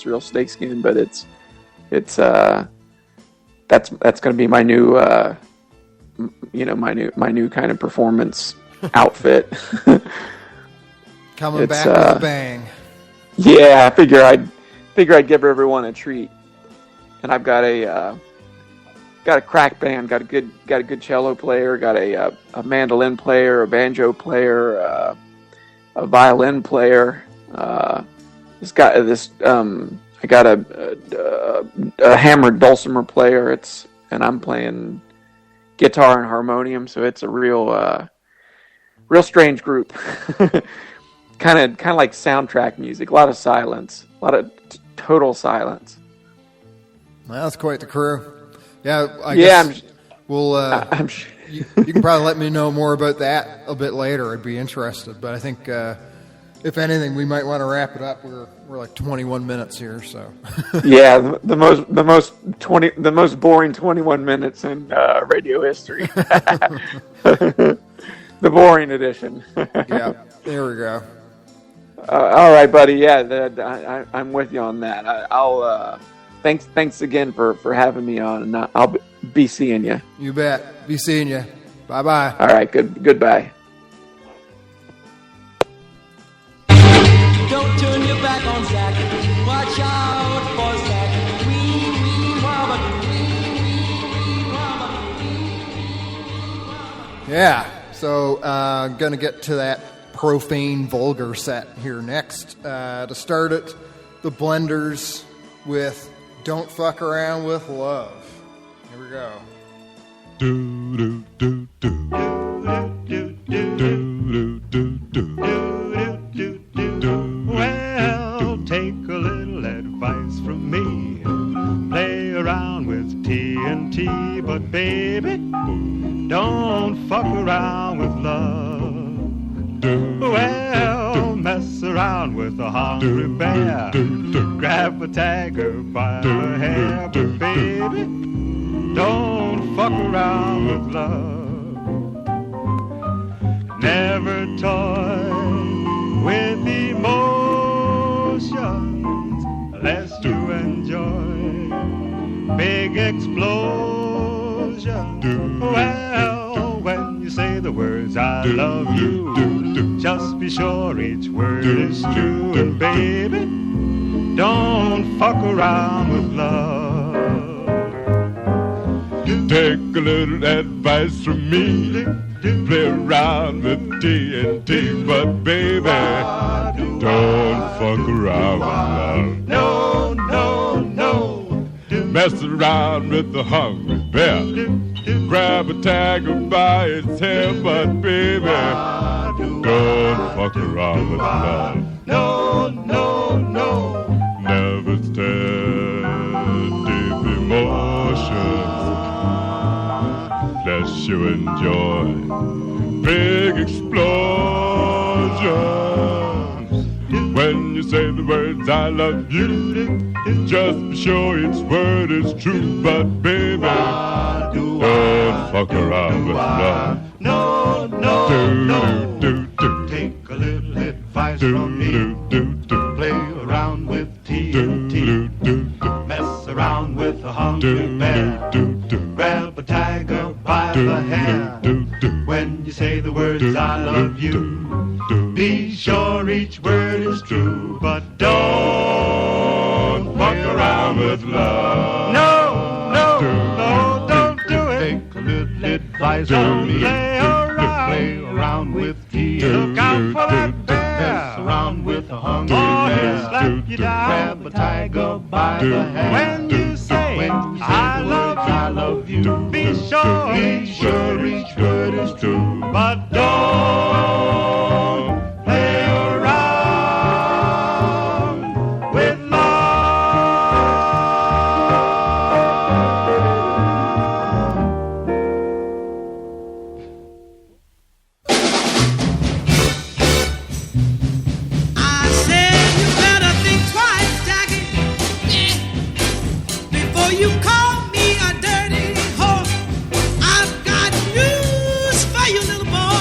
real snakeskin, but it's that's going to be my new my new kind of performance outfit. Coming back with a bang. Yeah, I figure I'd give everyone a treat. And I've got a crack band, got a good cello player, got a mandolin player, a banjo player, a violin player. I got a hammered dulcimer player. And I'm playing guitar and harmonium, so it's a real strange group. kind of like soundtrack music. A lot of silence, a lot of total silence. Well, that's quite the crew. Yeah, I guess we'll. You can probably let me know more about that a bit later. I'd be interested, but I think if anything, we might want to wrap it up. We're like 21 minutes here, so. Yeah, the most boring 21 minutes in radio history. The boring edition. Yeah, there we go. All right, buddy. Yeah, I'm with you on that. I'll. Thanks again for having me on, and I'll be seeing you. You bet. Be seeing you. Bye-bye. All right, goodbye. Don't turn your back on Zach. Watch out for Zach. Wee, wee, yeah, so going to get to that profane, vulgar set here next. To start it, the Blenders with Don't Fuck Around with Love. Here we go. Do do do do do do do do do. Well, take a little advice from me. Play around with TNT, but baby, don't fuck around with love. Well, mess around with a hungry bear. Grab a tiger by the hair, but baby, don't fuck around with love. Never toy with emotions lest you enjoy big explosions. Well, when you say the words I love you, just be sure each word is true. And baby, don't fuck around with love. Take a little advice from me. Play around with TNT, but baby, don't fuck around with love. No, no, no. Mess around with the hungry bear. Grab a tiger by its hair, but baby, don't fuck around with love. No, no, no. Never stand deep emotions lest you enjoy big explosions. When you say the words I love you, just be sure each word is true. But baby, don't fuck around with love. No, no, no. Do. Take a little advice from me. Play around with TNT. Mess around with a hungry bear. Grab a tiger by the hair. When you say the words I love you, be sure each word is true. But don't fuck around with love. No, no, no, don't do it. Take a little advice from me. Play around with TNT. Look out for that bear. Mess around with a hungry bear. Slap you down. Grab a tiger by the hair. When you say I love you, be sure each word is true. But don't play around with you call me a dirty whore. I've got news for you, little boy.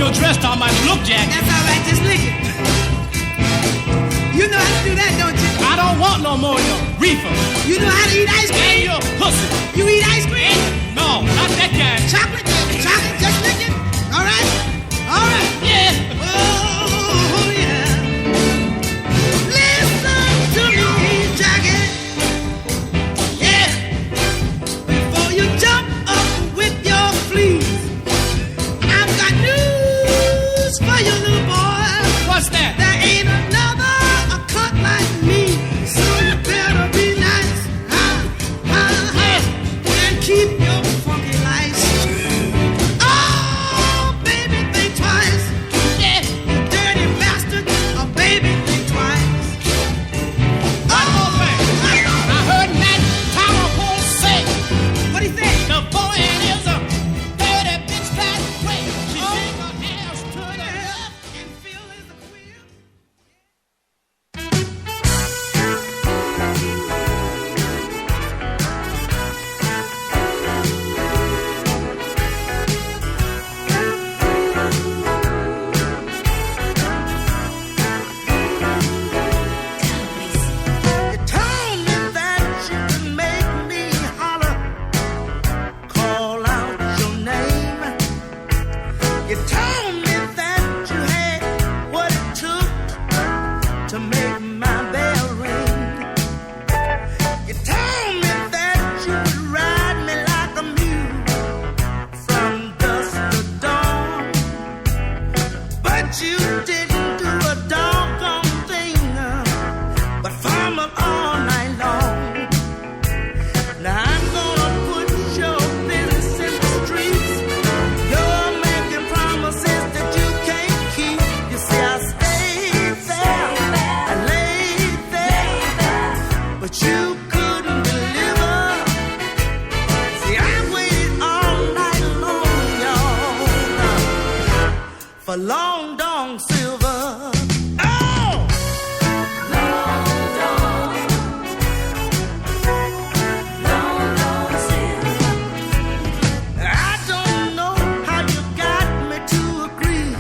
little dressed on my look jacket. That's all right, just lick it. You know how to do that, don't you? I don't want no more of your reefer. You know how to eat ice cream? And your pussy. You eat ice cream? No, not that kind. Chocolate, just lick it. All right? All right. Yeah. Oh, yeah. Listen to me, Jackie. Yeah. Before you jump up with your fleas, I've got news for you, little boy. What's that? There ain't another a cut like me, so you better be nice. And keep your funky lice. Oh, baby, think twice. Yeah. You dirty bastard. Oh, baby, think twice. One more thing. I heard that Tower say. What he say? The boy is a dirty bitch that way. She shake her ass to the left and feel is a queer. You told me that you could make me holler, call out your name. You told me that you had what it took to make my bell ring. You told me that you would ride me like a mule from dusk to dawn, but you didn't do a doggone thing but fumble all night long. Now I'm gonna put your business in the streets. You're making promises that you can't keep. You see, I stayed there, I laid there, but you couldn't deliver. See, I waited all night long, y'all, for long dong silver. Oh! I don't know how you got me to agree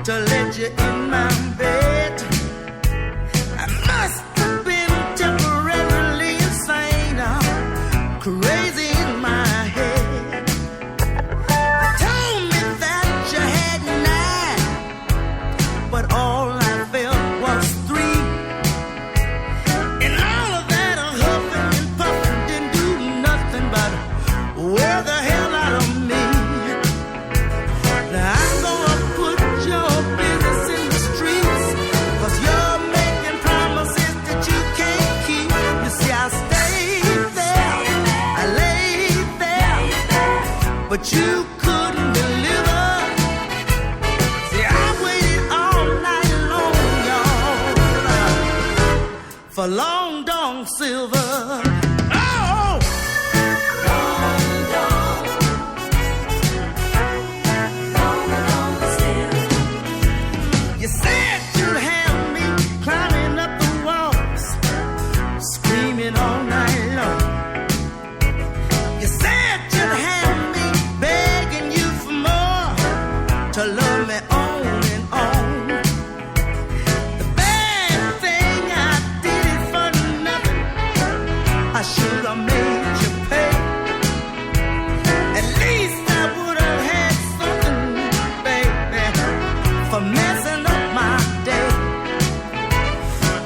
to let you in my bed. I must have been temporarily insane, crazy in my head. You told me that you had 9, but all I felt was 3. And all of that huffing and puffing didn't do nothing but wear the hell out of me. Now I'm gonna put your business in the streets, 'cause you're making promises that you can't keep. You see, I stayed there, I laid there, but you couldn't deliver. See, I waited all night long, y'all, for long dong silver. Oh! You said you'd have me climbing up the walls, screaming all night long. You said you'd have me begging you for more, to love me on and on. The bad thing, I did it for nothing. I should have made you pay. At least I would have had something, baby, for messing up my day.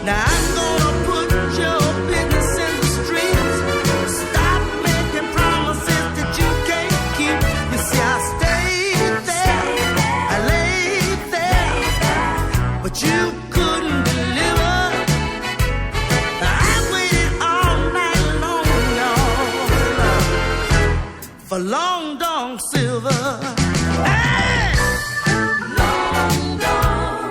Now I'm gonna put your business in the streets. Stop making promises that you can't keep. You see, I stayed there, I laid there, but you couldn't deliver. I waited all night long, y'all, for long dong silver. Hey! Long dong.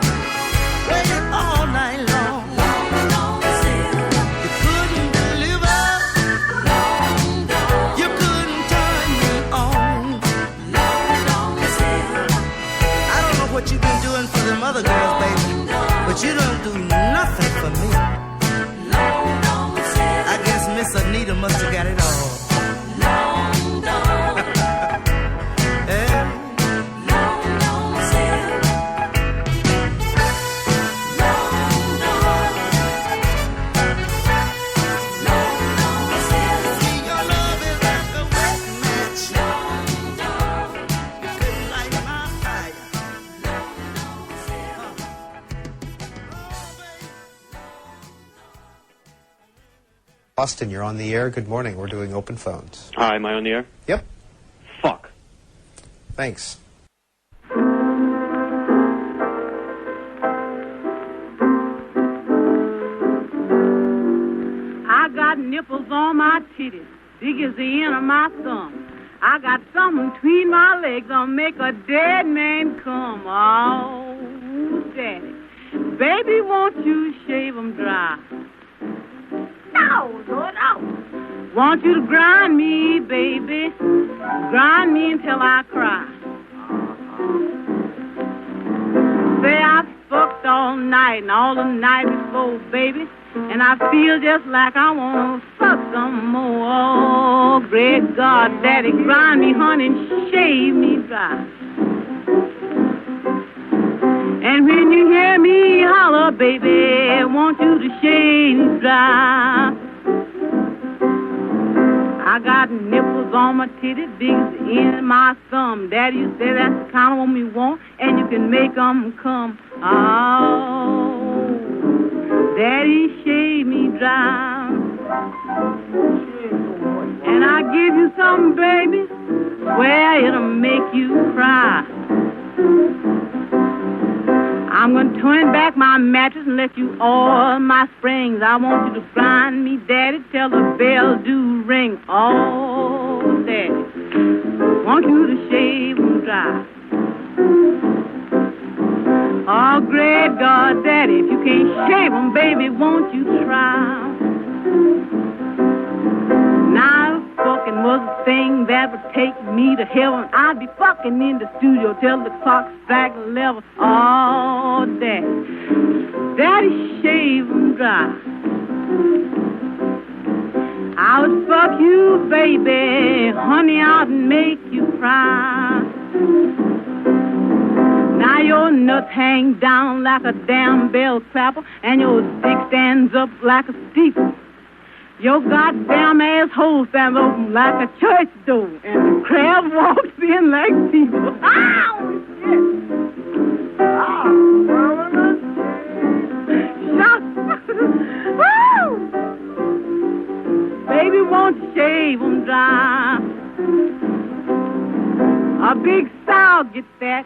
Waited all night long. Long dong silver. You couldn't deliver. Long dong. You couldn't turn me on. Long dong silver. I don't know what you've been doing for them other girls, baby, but you don't do nothing for me. Long dong silver. I guess Miss Anita must have got it all. Long dong. Long dong silver. Austin, you're on the air. Good morning. We're doing open phones. Hi, am I on the air? Yep. Fuck. Thanks. I got nipples on my titties, big as the end of my thumb. I got something between my legs that'll make a dead man come. Oh, Daddy. Baby, won't you shave 'em dry? No, no. Want you to grind me, baby. Grind me until I cry. Say I fucked all night and all the night before, baby. And I feel just like I want to fuck some more. Oh, great God, Daddy, grind me, honey, and shave me dry. And when you hear me holler, baby, I want you to shave me dry. I got nipples on my titty, big as the end of my thumb. Daddy, you say that's the kind of woman you want, and you can make 'em come. Oh, Daddy, shave me dry. And I give you something, baby, swear it'll make you cry. I'm gonna turn back my mattress and let you oil my springs. I want you to grind me, Daddy, till the bell do ring. Oh, Daddy, want you to shave 'em dry. Oh, great God, Daddy, if you can't shave 'em, baby, won't you try? Now, fucking was a thing that would take me to heaven. I'd be fucking in the studio till the clock strike 11. Oh, Daddy, Daddy, shave 'em dry. I would fuck you, baby, honey, I'd make you cry. Now your nuts hang down like a damn bell clapper, and your dick stands up like a steeple. Your goddamn asshole stands open like a church door, and the crab walks in like people. Ow, shit! Oh, shut! Woo! Baby, won't you shave 'em dry? A big sow gets that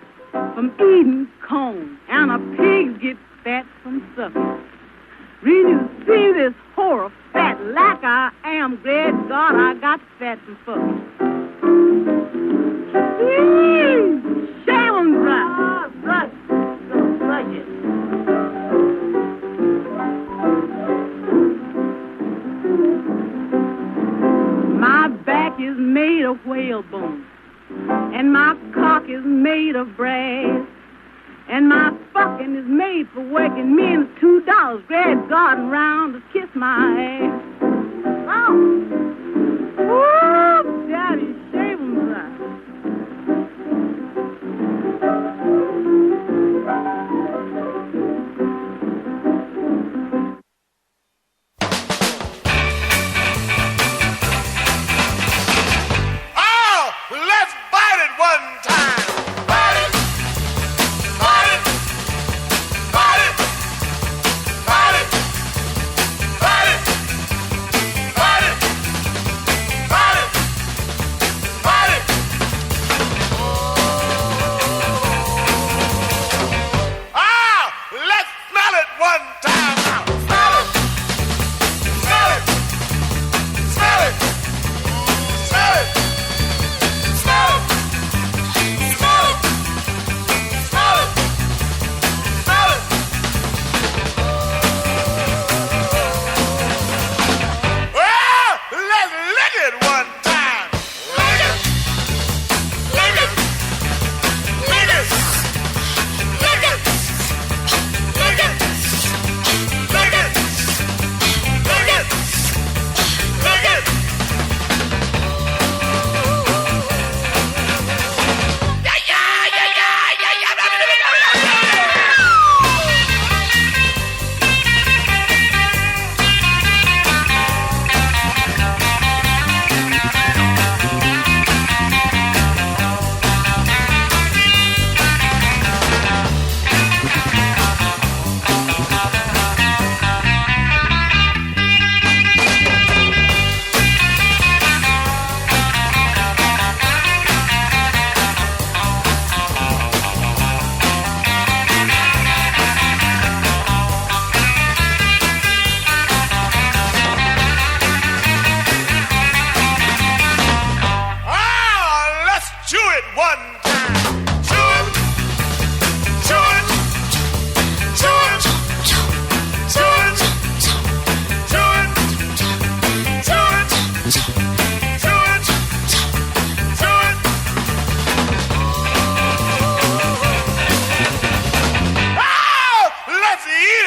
from eating corn, and a pig gets fat from sucking. Really, you see this horror fat like I am, great God, I got fat from fucking. Shave 'em dry. Brush it. My back is made of whalebone, and my cock is made of brass, and my fucking is made for working men $2, great God, and round to kiss my ass. Oh, woo, Daddy, shave 'em dry.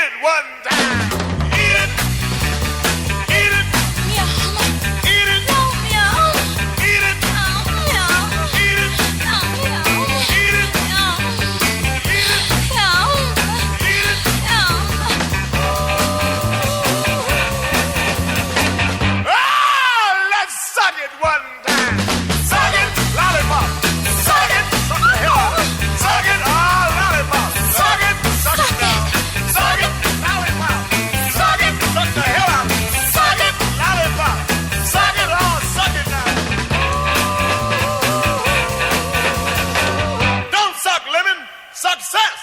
it one time. Eat it. Eat it. Eat it. Eat it. Eat it. Eat it. Suck it one time. Suck it, lollipop. Suck it, suck the hell out. Suck it, lollipop. Suck it down. Suck it, lollipop. Suck it, suck the hell out. Suck it, lollipop. Suck it suck it down. Don't suck lemon, success.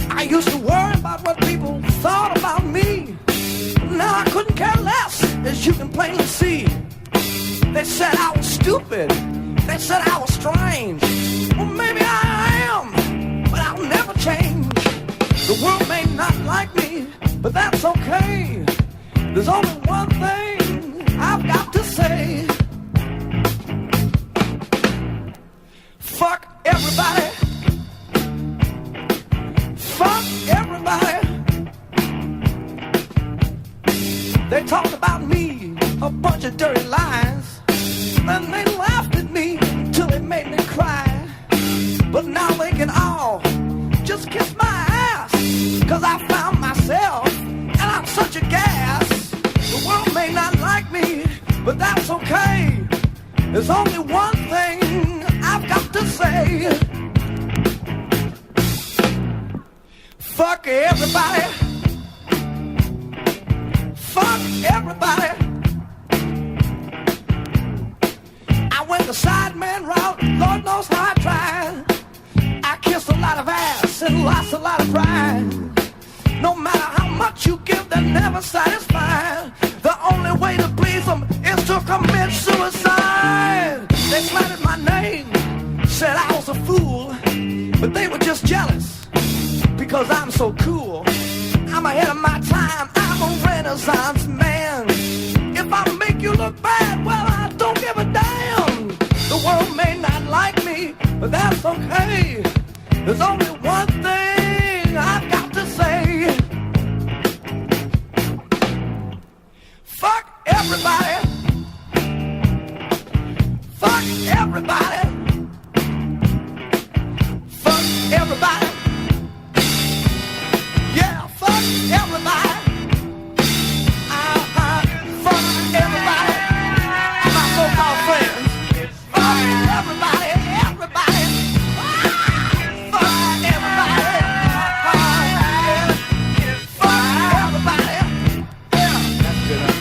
I used to worry about what people thought about me. Now I couldn't care less, as you can plainly see. They said I was stupid. They said I was strange. Well, maybe I am, but I'll never change. The world may not like me, but that's okay. There's only one thing I've got to say. Fuck everybody. Fuck everybody. They talked about me, a bunch of dirty lies. Then they laughed at me till it made me cry. But now they can all just kiss my ass. Cause I found myself and I'm such a gas. The world may not like me, but that's okay. There's only one thing I've got to say. Fuck everybody. Fuck everybody. I went the sideman route, Lord knows how I tried. I kissed a lot of ass and lost a lot of pride. No matter how much you give, they're never satisfied. The only way to please them is to commit suicide. They slandered my name, said I was a fool, but they were just jealous because I'm so cool. I'm ahead of my time, I'm a Renaissance man. If I make you look bad, well, I don't give a damn. The world may not like me, but that's okay. There's only one thing I've got to say. Fuck everybody. Fuck everybody. Fuck everybody. Yeah, fuck everybody. Fuck everybody. My so-called friends. Fuck everybody, everybody. Fuck everybody. Fuck everybody. Yeah, that's good.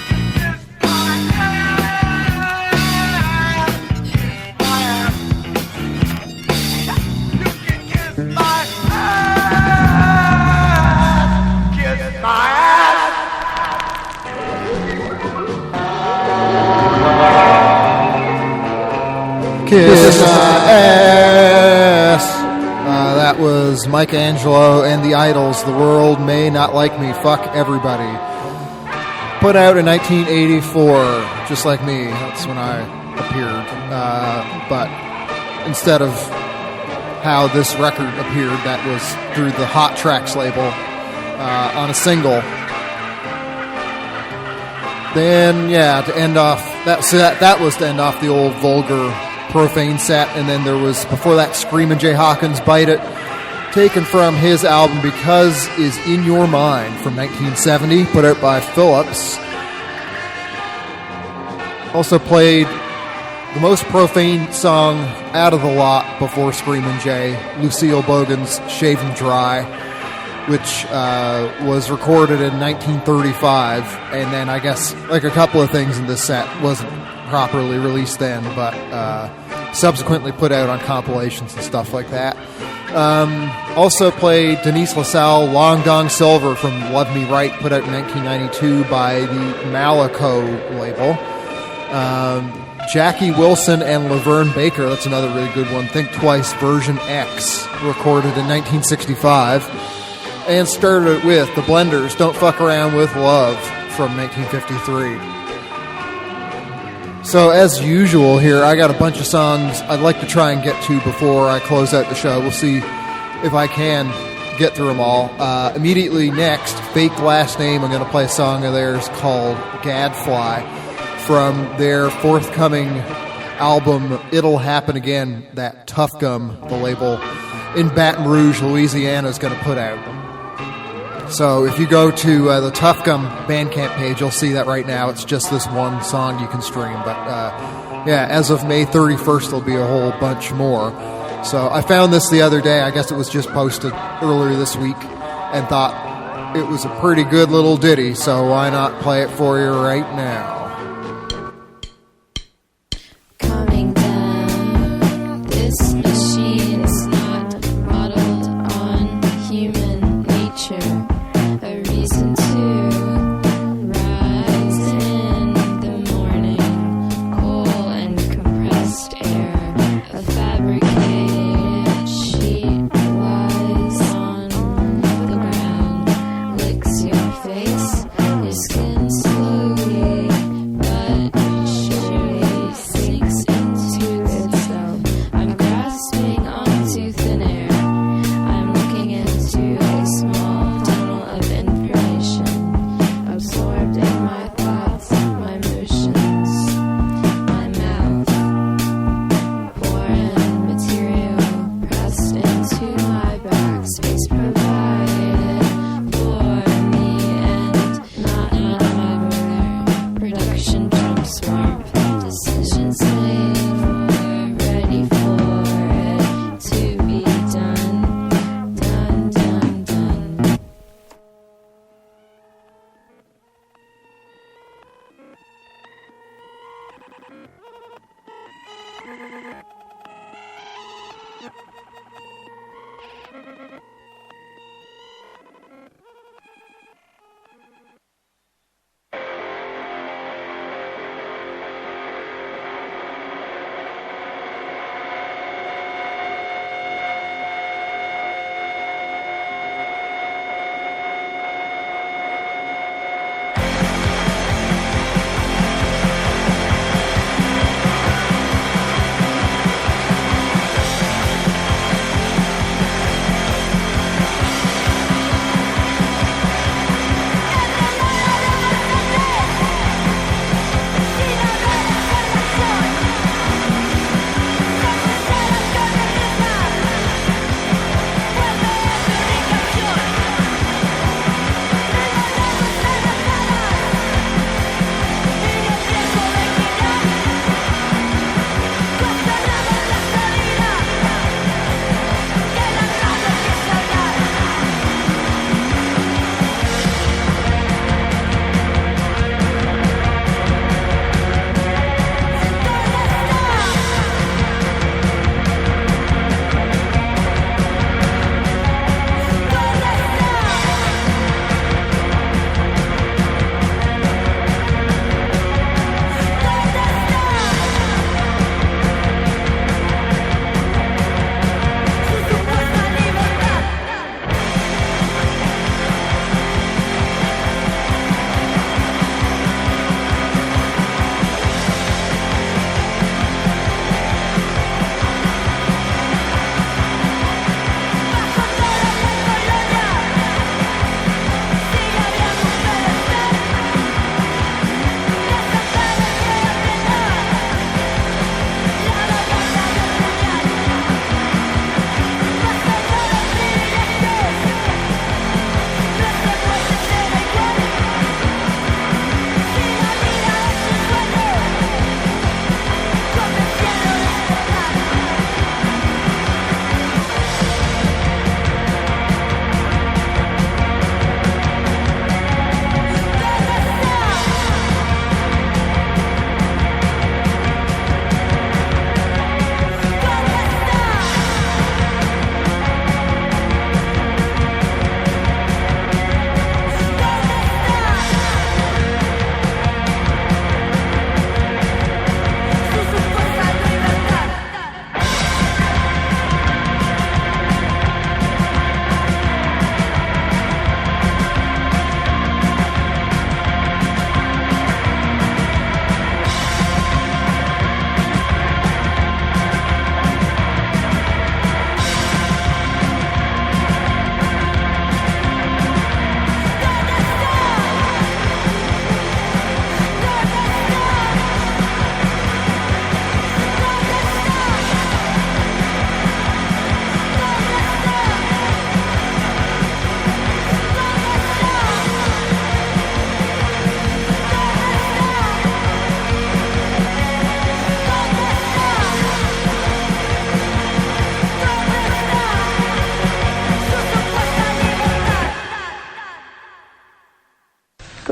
Kiss my ass. That was Mike Angelo and the Idols. The world may not like me. Fuck everybody. Put out in 1984, just like me. That's when I appeared. But instead of how this record appeared, that was through the Hot Tracks label on a single. Then, yeah, to end off that was to end off the old vulgar profane set, and then there was before that Screamin' Jay Hawkins' Bite It, taken from his album Because Is In Your Mind from 1970, put out by Phillips. Also played the most profane song out of the lot before Screamin' Jay, Lucille Bogan's Shave 'Em Dry, which was recorded in 1935, and then I guess like a couple of things in this set wasn't properly released then, but subsequently put out on compilations and stuff like that. Also played Denise LaSalle, Long Dong Silver from Love Me Right, put out in 1992 by the Malaco label. Jackie Wilson and Laverne Baker. That's another really good one. Think Twice version X, recorded in 1965. And started with the Blenders, Don't Fuck Around With Love from 1953. So as usual here, I got a bunch of songs I'd like to try and get to before I close out the show. We'll see if I can get through them all. Immediately next, Fake Last Name, I'm going to play a song of theirs called Gadfly from their forthcoming album, It'll Happen Again, that Tough Gum, the label in Baton Rouge, Louisiana, is going to put out. So if you go to the Tough Gum Bandcamp page, you'll see that right now. It's just this one song you can stream. But yeah, as of May 31st, there'll be a whole bunch more. So I found this the other day. I guess it was just posted earlier this week, and thought it was a pretty good little ditty. So why not play it for you right now? Coming down, this machine's not modeled on human nature. A reason to rise in the morning, coal and compressed air, a fabricated sheet lies on the ground, licks your face, your skin slowly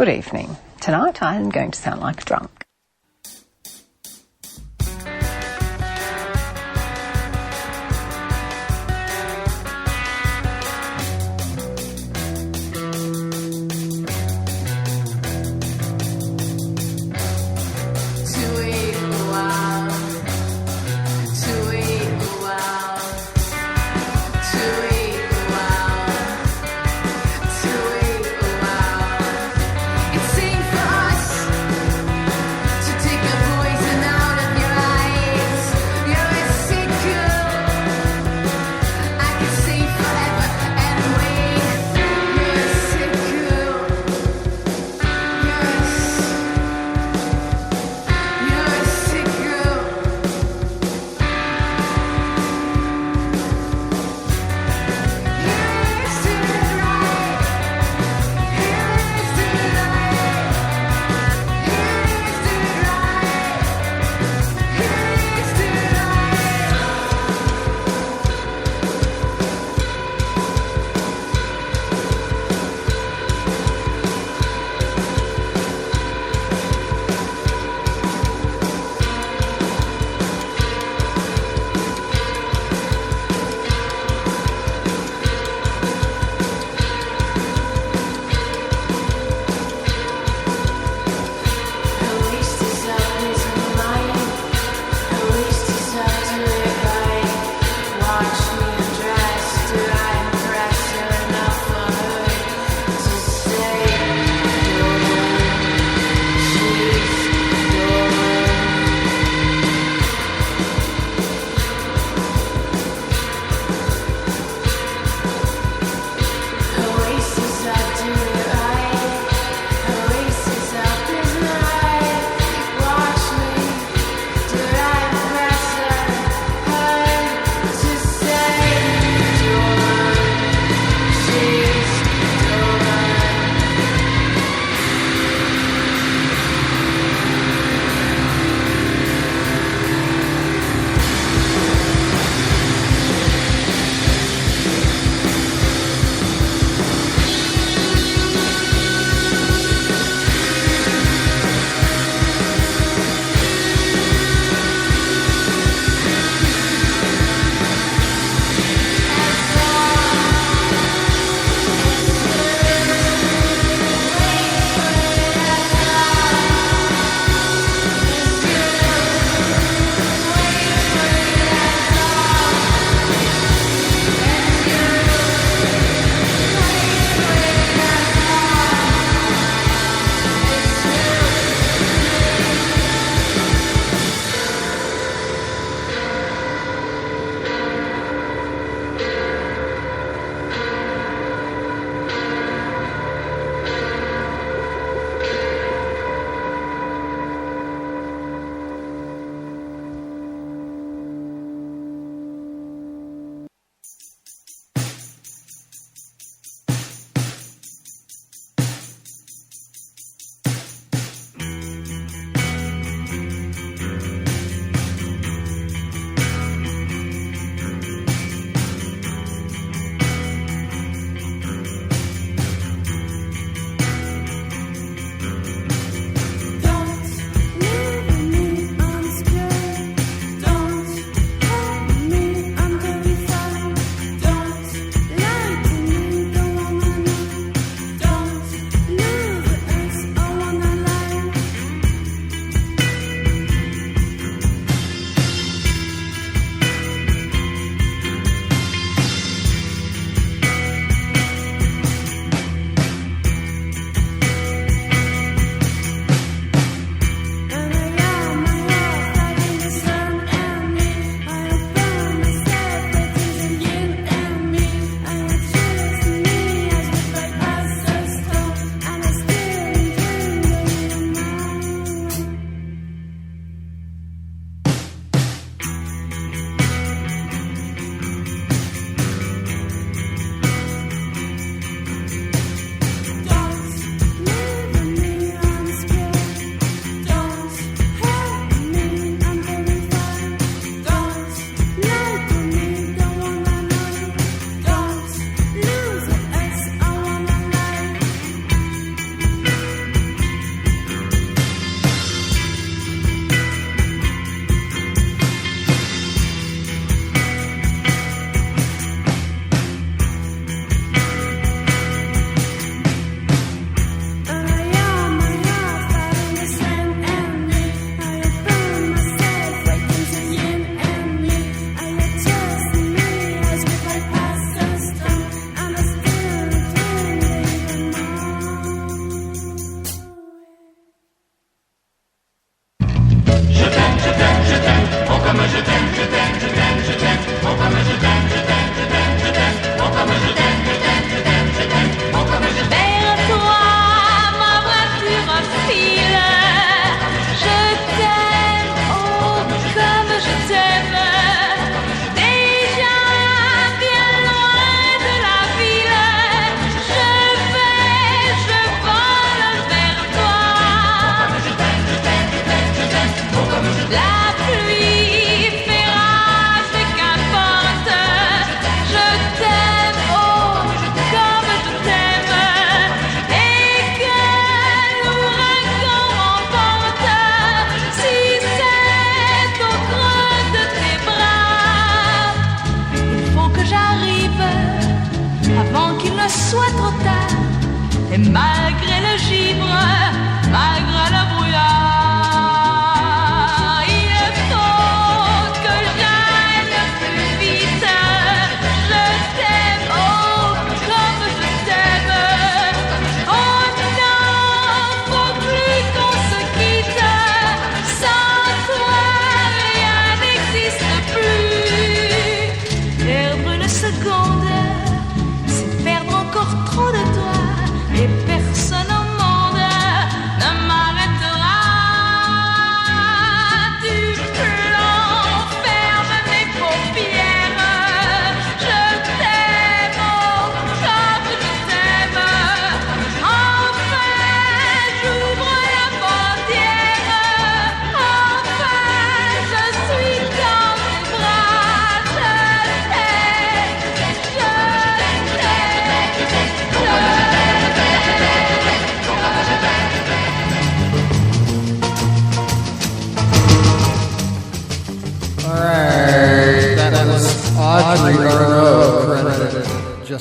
Good evening. Tonight I'm going to sound like a drunk. It seemed for us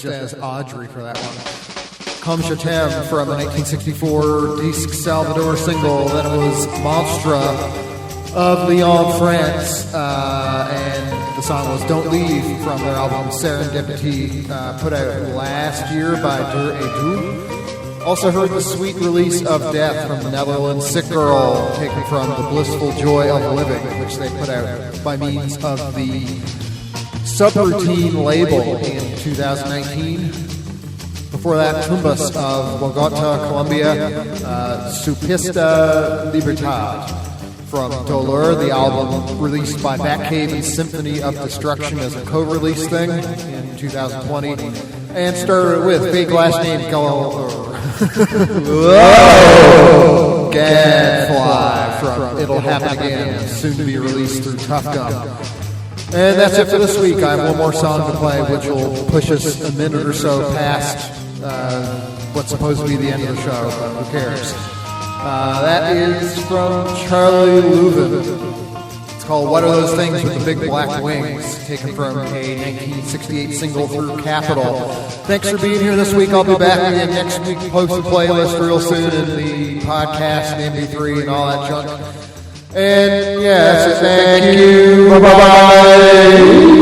just as Audrey for that one. Comme Je T'aime from the 1964 Disque Salvador single. Then it was Monstre of Lyon, France. And the song was Don't Leave from their album Serendipity, put out last year by Der Edu. Also heard the sweet release of Death from the Netherlands, Sick Girl, taken from The Blissful Joy of Living, which they put out by means of the Subroutine label in 2019. Before that, Tumbas of Bogota, Colombia, Supista Libertad from Toujours, the album released by Batcave and Symphony of Destruction as a co-release thing in 2020. And started with fake last name Gadfly from It'll Happen Again, soon to be released through Tough Gum. And that's it for this week. I have one more song to play, which will push us a minute or so past what's supposed to be the end of the show, but who cares? That is from Charlie Leuven. It's called What Are Those Things with the Big Black Wings, taken from a 1968 single through Capitol. Thanks for being here this week. I'll be back again next week. Post the playlist real soon in the podcast, the MP3, and all that junk. And yeah, so thank you. Bye-bye.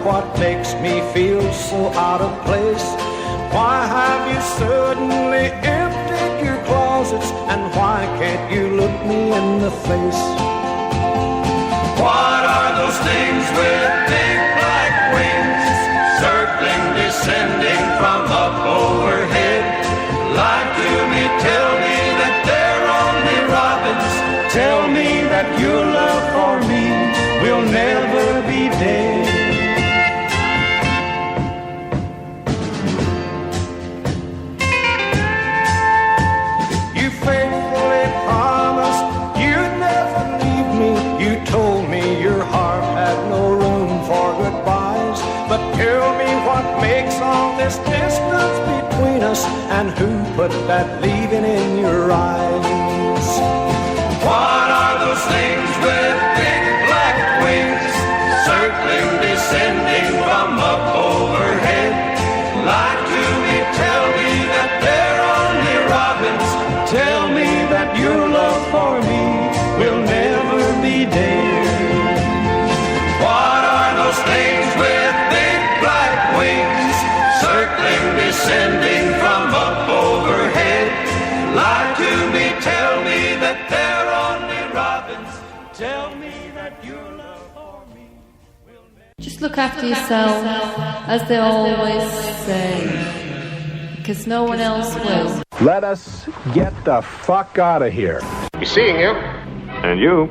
What makes me feel so out of place? Why have you suddenly emptied your closets? And why can't you look me in the face? What are those things with big black wings, circling, descending from up overhead? Lie to me, tell me that they're only robins. Tell me that your love for me will never be dead. Tell me what makes all this distance between us, and who put that leaving in your eyes? What are those things with big black wings, circling, descending from up overhead? Lie to me, tell me that they're only robins. Tell me that your love for me will never be dead. What are those things with big black wings, circling, descending from up overhead? Lie to me, tell me that they're only robins. Tell me that your love for me will never... Just look after yourself, as they always say, because no one else will. Let us get the fuck out of here. Be seeing you. And you.